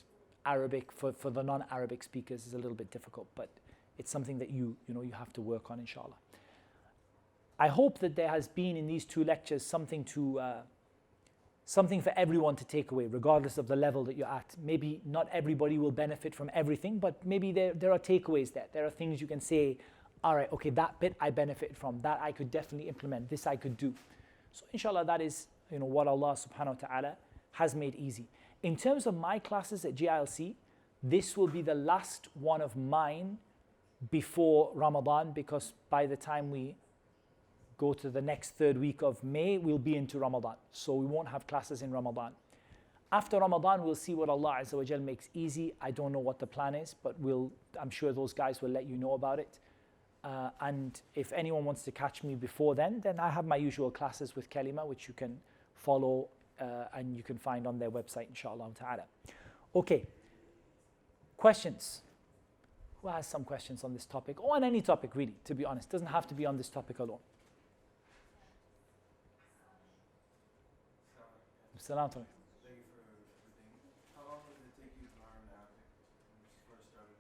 Speaker 1: Arabic for the non-Arabic speakers is a little bit difficult, but it's something that you have to work on, inshallah. I hope that there has been in these two lectures something for everyone to take away, regardless of the level that you're at. Maybe not everybody will benefit from everything, but maybe there are takeaways there. There are things you can say, all right, okay, that bit I benefited from, that I could definitely implement, this I could do. So inshallah, that is what Allah subhanahu wa ta'ala has made easy. In terms of my classes at JILC, this will be the last one of mine before Ramadan, because by the time we go to the next third week of May, we'll be into Ramadan. So we won't have classes in Ramadan. After Ramadan, we'll see what Allah Azza wa Jal makes easy. I don't know what the plan is, but I'm sure those guys will let you know about it. And if anyone wants to catch me before then I have my usual classes with Kalemah, which you can follow and you can find on their website, inshallah ta'ala. Okay, questions? Who has some questions on this topic? Or on any topic, really, to be honest. It doesn't have to be on this topic alone. Salam alaikum.
Speaker 2: Thank you for everything. How long did it take you to learn Arabic when you first started?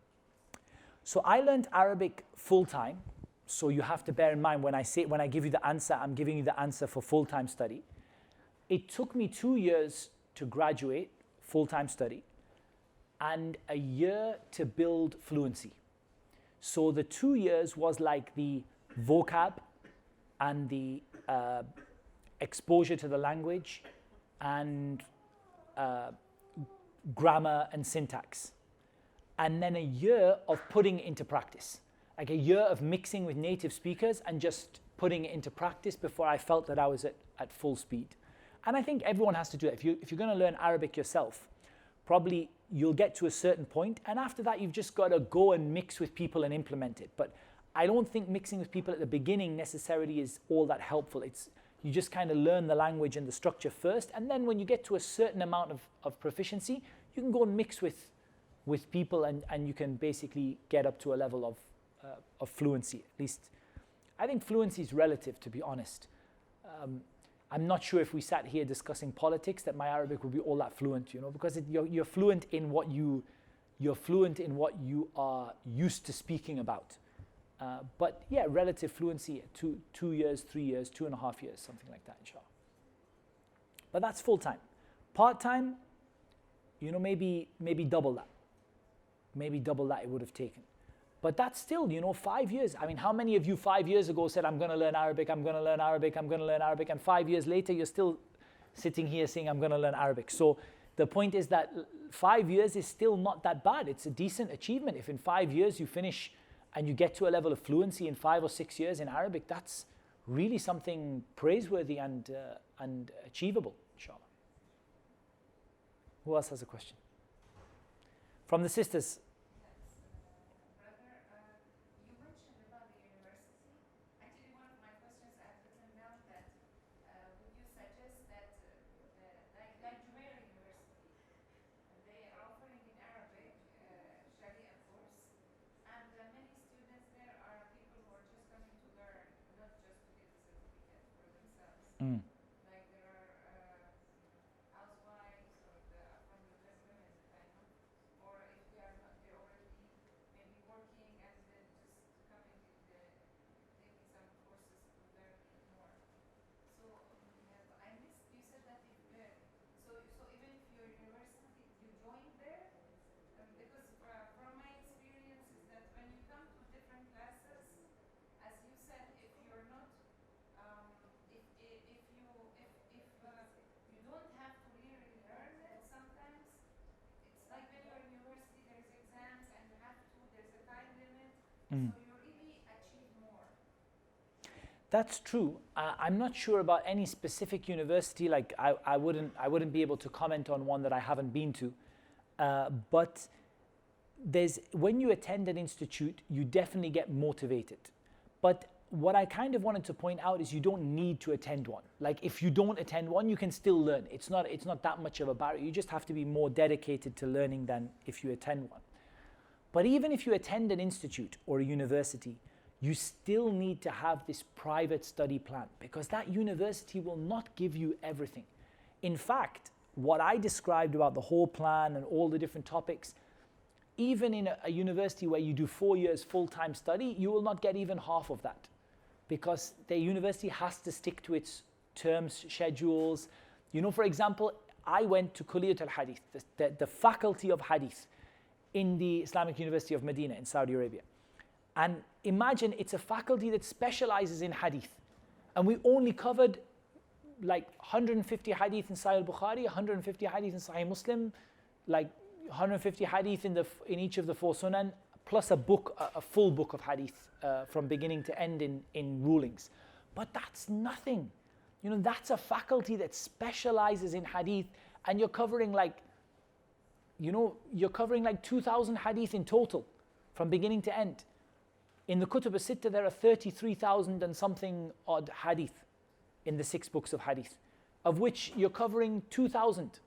Speaker 1: So I learned Arabic full-time. So you have to bear in mind when I give you the answer, I'm giving you the answer for full-time study. It took me 2 years to graduate, full-time study, and a year to build fluency. So the 2 years was like the vocab and the exposure to the language and grammar and syntax. And then a year of putting it into practice. Like a year of mixing with native speakers and just putting it into practice before I felt that I was at full speed. And I think everyone has to do it. If you're going to learn Arabic yourself, probably you'll get to a certain point, and after that you've just got to go and mix with people and implement it. But I don't think mixing with people at the beginning necessarily is all that helpful. You just kind of learn the language and the structure first, and then when you get to a certain amount of proficiency, you can go and mix with people and you can basically get up to a level of fluency. At least I think fluency is relative, to be honest. I'm not sure if we sat here discussing politics that my Arabic would be all that fluent, because you're fluent in what you are used to speaking about. But yeah, relative fluency, 2 years, 3 years, 2.5 years, something like that, inshallah. But that's full time. Part time, maybe double that. Maybe double that it would have taken. But that's still, 5 years. I mean, how many of you 5 years ago said, I'm going to learn Arabic, I'm going to learn Arabic, I'm going to learn Arabic, and 5 years later, you're still sitting here saying, I'm going to learn Arabic. So the point is that 5 years is still not that bad. It's a decent achievement. If in 5 years you finish and you get to a level of fluency in 5 or 6 years in Arabic, that's really something praiseworthy and achievable, inshallah. Who else has a question? From the sisters. That's true. I'm not sure about any specific university. Like I wouldn't be able to comment on one that I haven't been to. But when you attend an institute, you definitely get motivated. But what I kind of wanted to point out is you don't need to attend one. Like if you don't attend one, you can still learn. It's not that much of a barrier. You just have to be more dedicated to learning than if you attend one. But even if you attend an institute or a university, you still need to have this private study plan, because that university will not give you everything. In fact, what I described about the whole plan and all the different topics, even in a university where you do 4 years full-time study, you will not get even half of that, because the university has to stick to its terms, schedules. You know, for example, I went to Kulliyat al-Hadith, the faculty of Hadith in the Islamic University of Medina in Saudi Arabia. And imagine it's a faculty that specializes in Hadith. And we only covered like 150 Hadith in Sahih al-Bukhari, 150 Hadith in Sahih Muslim, like 150 Hadith in each of the 4 Sunan, plus a full book of Hadith from beginning to end in rulings. But that's nothing. You know, that's a faculty that specializes in Hadith, and you're covering like 2,000 Hadith in total from beginning to end. In the Kutub al-Sitta, there are 33,000 and something odd Hadith in the 6 books of Hadith, of which you're covering 2,000.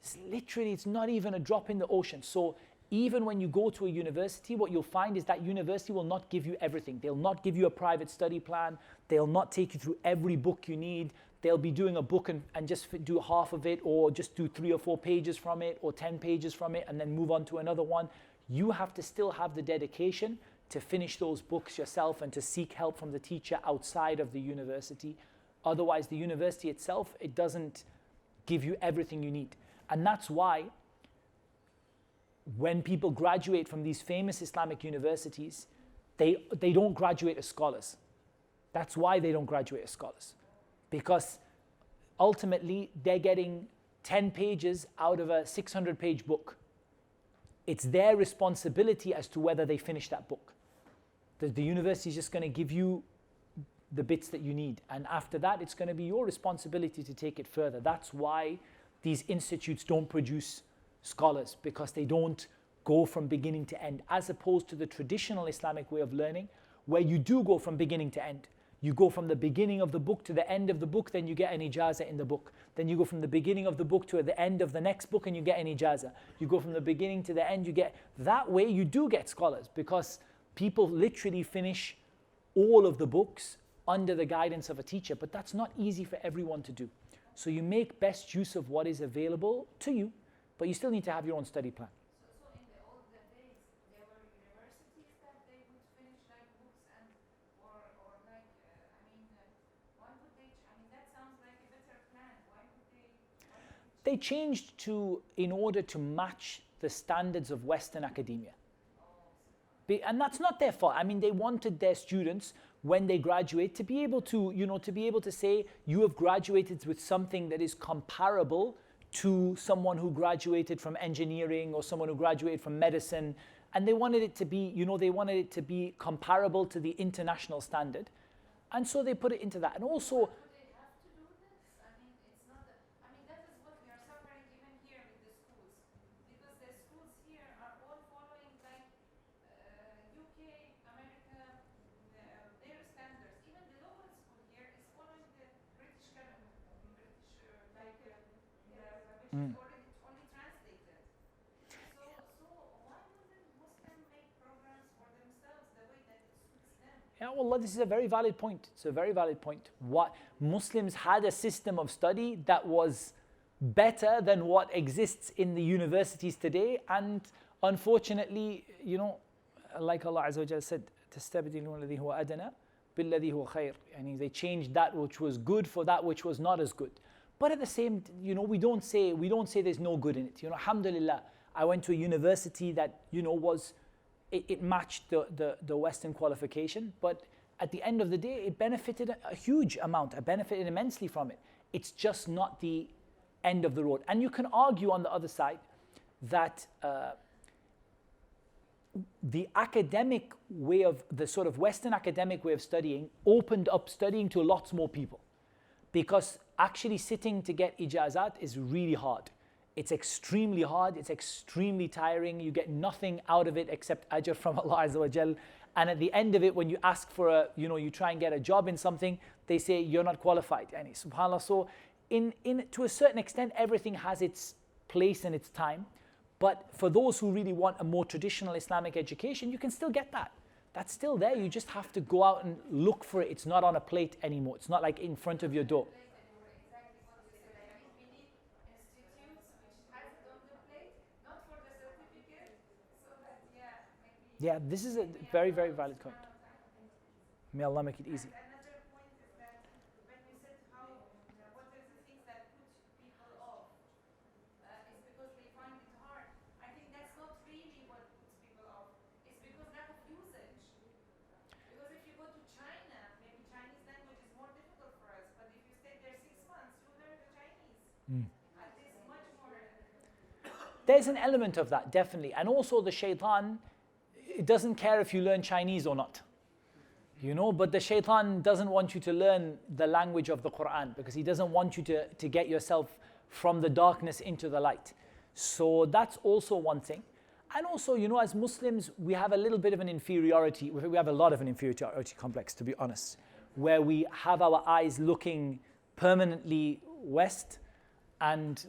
Speaker 1: It's not even a drop in the ocean. So even when you go to a university, what you'll find is that university will not give you everything. They'll not give you a private study plan. They'll not take you through every book you need. They'll be doing a book and just do half of it, or just do 3 or 4 pages from it, or 10 pages from it, and then move on to another one. You have to still have the dedication to finish those books yourself and to seek help from the teacher outside of the university. Otherwise, the university itself, it doesn't give you everything you need. And that's why when people graduate from these famous Islamic universities, they don't graduate as scholars. That's why they don't graduate as scholars. Because ultimately, they're getting 10 pages out of a 600-page book. It's their responsibility as to whether they finish that book. The university is just going to give you the bits that you need. And after that, it's going to be your responsibility to take it further. That's why these institutes don't produce scholars, because they don't go from beginning to end, as opposed to the traditional Islamic way of learning, where you do go from beginning to end. You go from the beginning of the book to the end of the book, then you get an ijazah in the book. Then you go from the beginning of the book to the end of the next book and you get an ijazah. You go from the beginning to the end, you get... That way you do get scholars, because people literally finish all of the books under the guidance of a teacher, but that's not easy for everyone to do. So you make best use of what is available to you, but you still need to have your own study plan.
Speaker 3: So in the older days, there were universities that they would finish like books and or like why would they? I mean, that sounds like a better plan. Why would they?
Speaker 1: They changed in order to match the standards of Western academia. And that's not their fault. I mean, they wanted their students, when they graduate, to be able to say, you have graduated with something that is comparable to someone who graduated from engineering or someone who graduated from medicine. And they wanted it to be, comparable to the international standard. And so they put it into that. And also,
Speaker 3: Do they have to do this? I mean, it's not. That is what we are suffering even here with the schools, because the schools here are all following like UK, America, their standards. Even the local school here is following the British Kalemah, which is only translated. So why wouldn't Muslims make programs for themselves the way that it suits them?
Speaker 1: yeah, well, this is a very valid point. It's a very valid point. What Muslims had a system of study that was better than what exists in the universities today, and unfortunately, like Allah Azza wa Jalla said, تَسْتَبْدِلُونَ الَّذِي هُوَ أَدْنَى بِالَّذِي هُوَ خَيْرٌ. Yani they changed that which was good for that which was not as good. But at the same, we don't say there's no good in it. Alhamdulillah, I went to a university that it matched the Western qualification, but at the end of the day, it benefited a huge amount. I benefited immensely from it. It's just not the end of the road. And you can argue on the other side that the academic way of, the sort of Western academic way of studying opened up studying to lots more people. Because actually sitting to get ijazat is really hard. It's extremely hard, it's extremely tiring, you get nothing out of it except ajr from Allah Azza wa Jal. And at the end of it, when you ask for a, you try and get a job in something, they say you're not qualified. And subhanAllah, so to a certain extent, everything has its place and its time. But for those who really want a more traditional Islamic education, you can still get that. That's still there. You just have to go out and look for it. It's not on a plate anymore. It's not like in front of your door.
Speaker 3: Exactly what you said. I think we need institutes which has it on the plate, not for the certificate, so that maybe.
Speaker 1: Yeah, this is a very, very valid point. May Allah make it easy.
Speaker 3: Another point is that when you said what are the things that put people off, is because they find it hard. I think that's not really what puts people off. It's because lack of usage. Because if you go to China, maybe Chinese language is more difficult for us, but if you stay there 6 months, you learn the Chinese. And it's much more.
Speaker 1: There's an element of that, definitely. And also the shaitan, it doesn't care if you learn Chinese or not. But the shaitan doesn't want you to learn the language of the Quran because he doesn't want you to get yourself from the darkness into the light. So that's also one thing. And also, as Muslims, we have a little bit of an inferiority, we have a lot of an inferiority complex, to be honest, where we have our eyes looking permanently west and,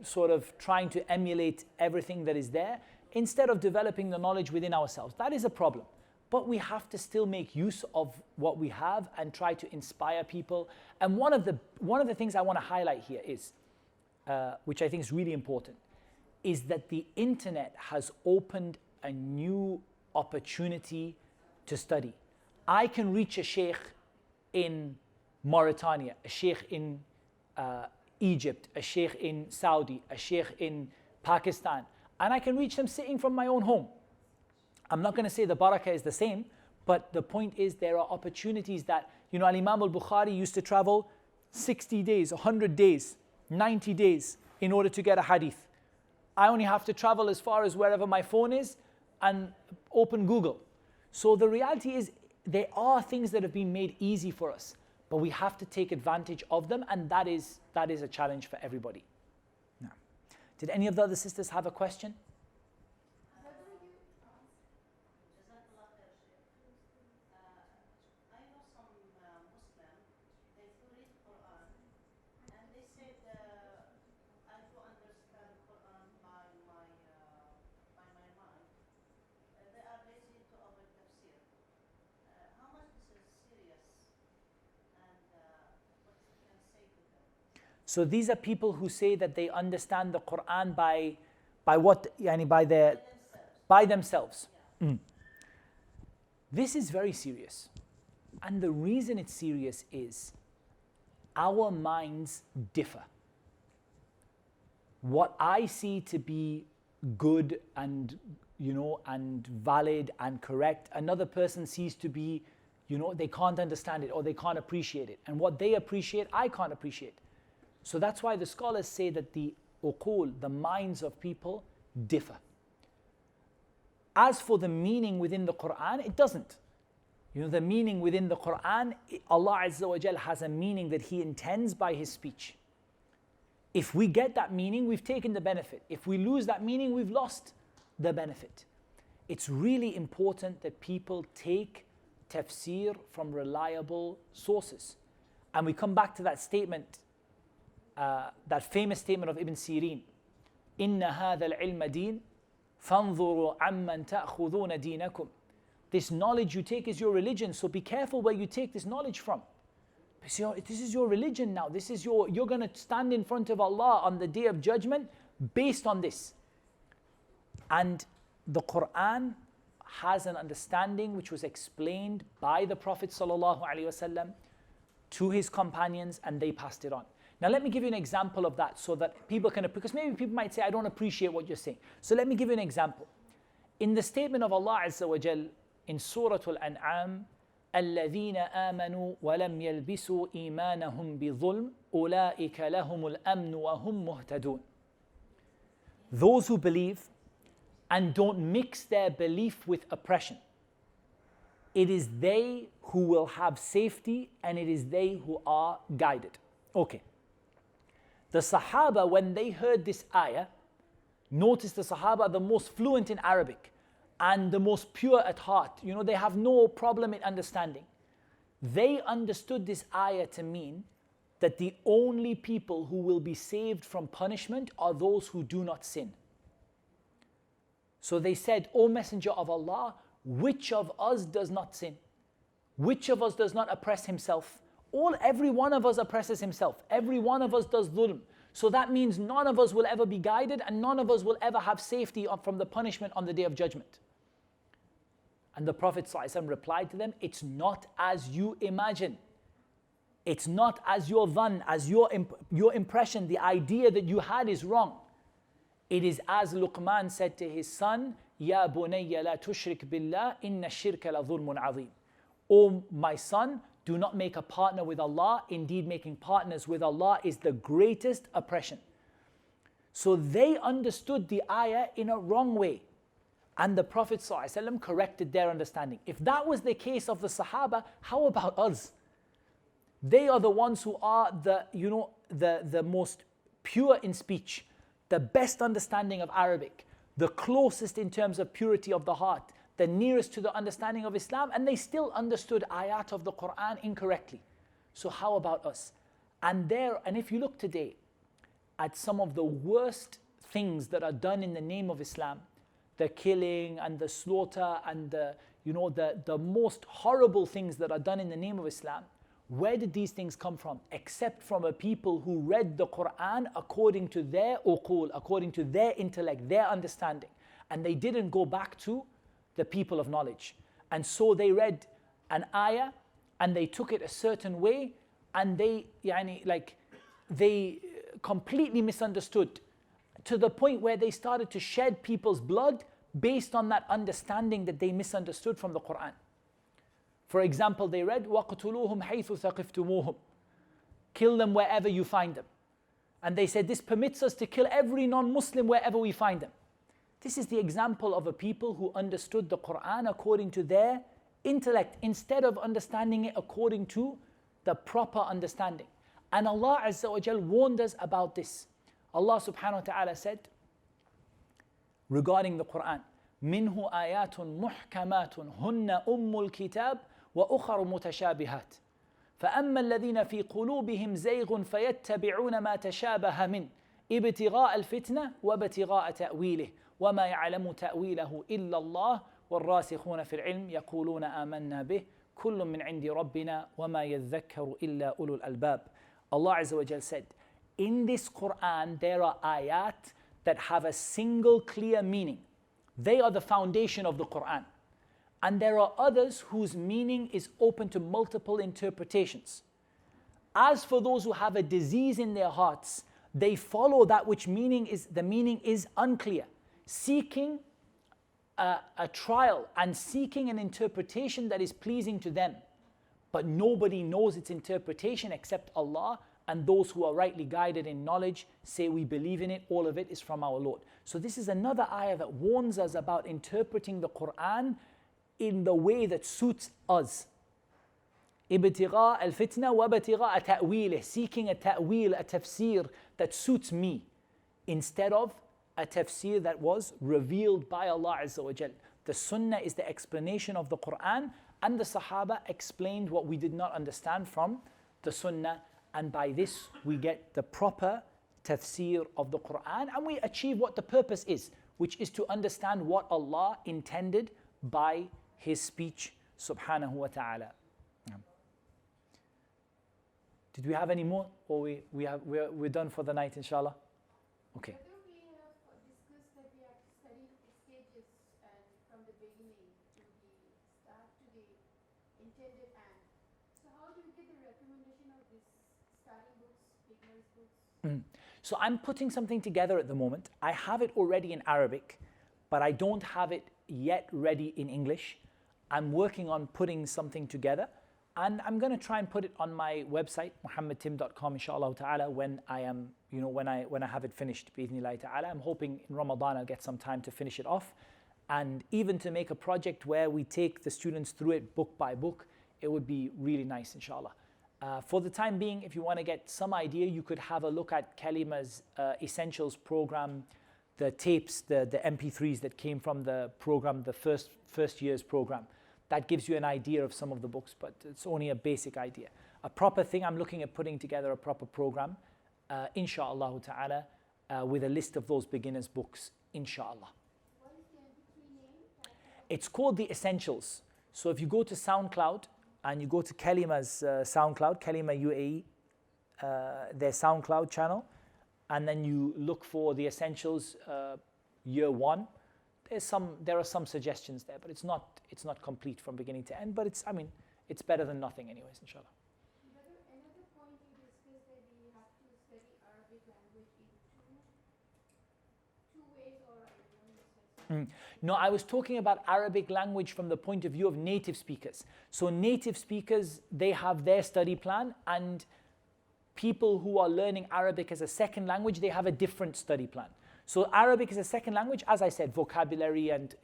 Speaker 1: sort of trying to emulate everything that is there instead of developing the knowledge within ourselves. That is a problem. But we have to still make use of what we have and try to inspire people. And one of the things I want to highlight here is, which I think is really important, is that the internet has opened a new opportunity to study. I can reach a sheikh in Mauritania, a sheikh in Egypt, a sheikh in Saudi, a sheikh in Pakistan, and I can reach them sitting from my own home. I'm not going to say the barakah is the same, but the point is there are opportunities that, Al-Imam al-Bukhari used to travel 60 days, 100 days, 90 days in order to get a hadith. I only have to travel as far as wherever my phone is and open Google. So the reality is there are things that have been made easy for us, but we have to take advantage of them, and that is a challenge for everybody. Now, did any of the other sisters have a question? So these are people who say that they understand the Quran by what? By themselves. This is very serious. And the reason it's serious is our minds differ. What I see to be good and and valid and correct, another person sees to be, they can't understand it or they can't appreciate it. And what they appreciate, I can't appreciate. So that's why the scholars say that the uqul, the minds of people, differ. As for the meaning within the Quran, it doesn't. The meaning within the Quran, Allah Azza wa Jal has a meaning that He intends by His speech. If we get that meaning, we've taken the benefit. If we lose that meaning, we've lost the benefit. It's really important that people take tafsir from reliable sources. And we come back to that statement, that famous statement of Ibn Sirin, إِنَّ هَذَا الْعِلْمَ دِينٌ فَانظُرُوا عَمَّنْ تَأْخُذُونَ دِينَكُمْ. This knowledge you take is your religion, so be careful where you take this knowledge from. This is your religion now. You're going to stand in front of Allah on the Day of Judgment based on this. And the Quran has an understanding which was explained by the Prophet ﷺ to his companions, and they passed it on. Now let me give you an example of that so that people can, because maybe people might say, I don't appreciate what you're saying. So let me give you an example. In the statement of Allah Azza wa Jal in Surah Al-An'am, الذين آمنوا ولم يلبسوا إيمانهم بظلم أولئك لهم الأمن وهم مهتدون. Those who believe and don't mix their belief with oppression. It is they who will have safety, and it is they who are guided. Okay. The Sahaba, when they heard this ayah, notice the Sahaba are the most fluent in Arabic and the most pure at heart. You know, they have no problem in understanding. They understood this ayah to mean that the only people who will be saved from punishment are those who do not sin. So they said, O Messenger of Allah, which of us does not sin? Which of us does not oppress himself? Every one of us oppresses himself. Every one of us does dhulm. So that means none of us will ever be guided, and none of us will ever have safety from the punishment on the Day of Judgment. And the Prophet ﷺ replied to them, it's not as you imagine. It's not as your dhan, as your impression, the idea that you had is wrong. It is as Luqman said to his son, Ya bunayya la tushrik billah, inna shirka la dhulmun azim. O my son, do not make a partner with Allah. Indeed, making partners with Allah is the greatest oppression. So they understood the ayah in a wrong way. And the Prophet ﷺ corrected their understanding. If that was the case of the Sahaba, how about us? They are the ones who are the most pure in speech, the best understanding of Arabic, the closest in terms of purity of the heart, the nearest to the understanding of Islam, and they still understood ayat of the Quran incorrectly. So how about us? And if you look today at some of the worst things that are done in the name of Islam, the killing and the slaughter and the most horrible things that are done in the name of Islam, where did these things come from? Except from a people who read the Quran according to their uqul, according to their intellect, their understanding. And they didn't go back to the people of knowledge. And so they read an ayah and they took it a certain way, and they completely misunderstood, to the point where they started to shed people's blood based on that understanding that they misunderstood from the Quran. For example, they read, وَقْتُلُوهُمْ حَيْثُ ثَقِفْتُمُوهُم. Kill them wherever you find them. And they said, this permits us to kill every non-Muslim wherever we find them. This is the example of a people who understood the Quran according to their intellect, instead of understanding it according to the proper understanding. And Allah Azza wa Jal warned us about this. Allah subhanahu wa ta'ala said regarding the Quran, منه آيات محكمات هن أم الكتاب وأخر متشابهات فأما الذين في قلوبهم زيغ فيتبعون ما تشابه منه ابتغاء الفتنة وابتغاء تأويله وما يعلم تأويله إلا الله والراسخون في العلم يقولون آمنا به كل من عند ربنا وما يذكر إلا أولو الألباب. Allah Azza wa Jal said, in this Quran there are ayat that have a single clear meaning. They are the foundation of the Quran. And there are others whose meaning is open to multiple interpretations. As for those who have a disease in their hearts, they follow that which the meaning is unclear, seeking a trial and seeking an interpretation that is pleasing to them. But nobody knows its interpretation except Allah, and those who are rightly guided in knowledge say we believe in it, all of it is from our Lord. So this is another ayah that warns us about interpreting the Quran in the way that suits us. Ibtigha al-fitna wa ibtigha ta'wilih, seeking a ta'wil, a tafsir that suits me, instead of a tafsir that was revealed by Allah Azza wa Jal. The Sunnah is the explanation of the Quran, and the Sahaba explained what we did not understand from the Sunnah, and by this we get the proper tafsir of the Quran, and we achieve what the purpose is, which is to understand what Allah intended by His speech subhanahu wa ta'ala. Did we have any more, or we're done for the night, inshallah? Okay.
Speaker 3: I think we have discussed that we have to study stages and from the beginning to the start to the intended end. So how do we get the recommendation of this starting books, beginners books?
Speaker 1: So I'm putting something together at the moment. I have it already in Arabic, but I don't have it yet ready in English. I'm working on putting something together. And I'm going to try and put it on my website, muhammadtim.com, inshallah ta'ala, when I am, when I have it finished, bi'idhnillahi ta'ala. I'm hoping in Ramadan I'll get some time to finish it off. And even to make a project where we take the students through it book by book, it would be really nice, inshallah. For the time being, if you want to get some idea, you could have a look at Kalemah's Essentials program, the tapes, the MP3s that came from the program, the first year's program. That gives you an idea of some of the books, but it's only a basic idea. A proper thing, I'm looking at putting together a proper program, inshallah ta'ala, with a list of those beginners' books, inshallah.
Speaker 3: What is the MP3 name?
Speaker 1: It's called the Essentials. So if you go to SoundCloud and you go to Kalemah's SoundCloud, Kalemah UAE, their SoundCloud channel, and then you look for the Essentials year 1. There are some suggestions there, but it's not complete from beginning to end. But it's better than nothing, anyways, inshallah.
Speaker 3: Another point you discussed that we have to study Arabic language in two ways, or I don't know.
Speaker 1: No, I was talking about Arabic language from the point of view of native speakers. So native speakers, they have their study plan, and people who are learning Arabic as a second language, they have a different study plan. So Arabic is a second language, as I said, vocabulary and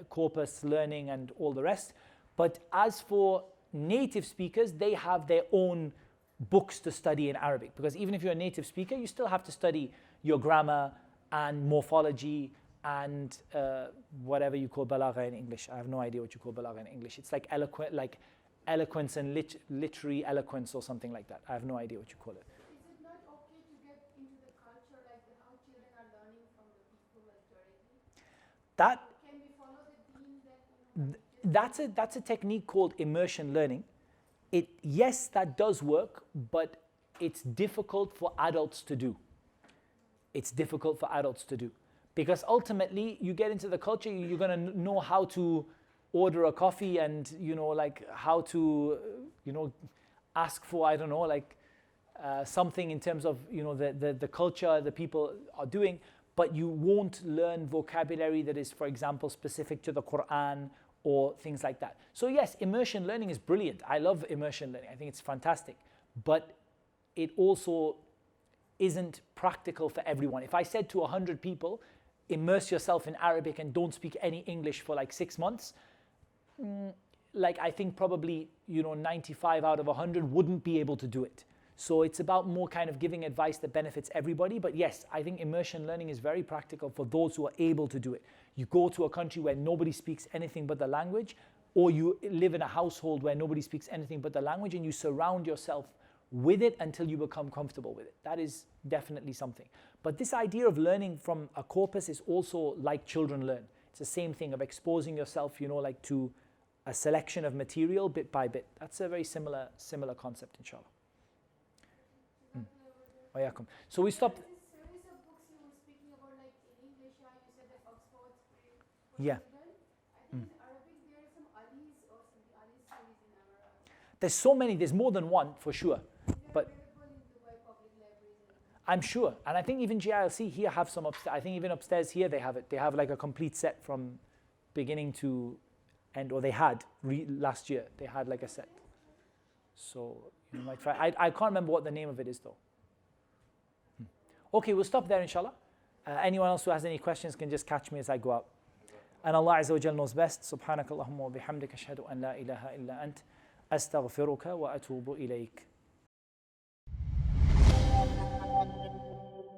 Speaker 1: corpus learning and all the rest. But as for native speakers, they have their own books to study in Arabic, because even if you're a native speaker, you still have to study your grammar and morphology and whatever you call balagha in English. I have no idea what you call balagha in English. It's like eloquence and literary eloquence or something like that. I have no idea what you call it.
Speaker 3: Is it not okay to get into the culture, like how children are learning from the people directly?
Speaker 1: That
Speaker 3: Can we follow the theme that
Speaker 1: that's a technique called immersion learning. Yes, that does work, but it's difficult for adults to do. It's difficult for adults to do, because ultimately you get into the culture, you're going to know how to order a coffee and how to ask for, I don't know, something in terms of the culture the people are doing, but you won't learn vocabulary that is, for example, specific to the Quran or things like that. So yes, immersion learning is brilliant. I love immersion learning. I think it's fantastic, but it also isn't practical for everyone. If I said to 100 people, immerse yourself in Arabic and don't speak any English for 6 months, I think probably 95 out of 100 wouldn't be able to do it. So it's about more kind of giving advice that benefits everybody. But yes, I think immersion learning is very practical for those who are able to do it. You go to a country where nobody speaks anything but the language, or you live in a household where nobody speaks anything but the language, and you surround yourself with it until you become comfortable with it. That is definitely something. But this idea of learning from a corpus is also like children learn. It's the same thing of exposing yourself, to a selection of material bit by bit. That's a very similar concept, inshallah. Wayakum. So we stopped.
Speaker 3: This series of books you were speaking about, like in English, you said that Oxford for
Speaker 1: Yeah.
Speaker 3: children. I think in Arabic there are some Ali's or something, Ali's series in Arabic.
Speaker 1: There's so many. There's more than one for sure. But
Speaker 3: Available in Dubai public libraries.
Speaker 1: I'm sure, and I think even JILC here have some upstairs. I think even upstairs here they have it. They have a complete set from beginning to end, or they had last year. They had a set. So you might try. I can't remember what the name of it is though. Okay, we'll stop there, inshallah. Anyone else who has any questions can just catch me as I go out. And Allah Azza wa Jal knows best. Subhanakallahumma wa bihamdika ashhadu an la ilaha illa ant astaghfiruka wa atubu ilayk.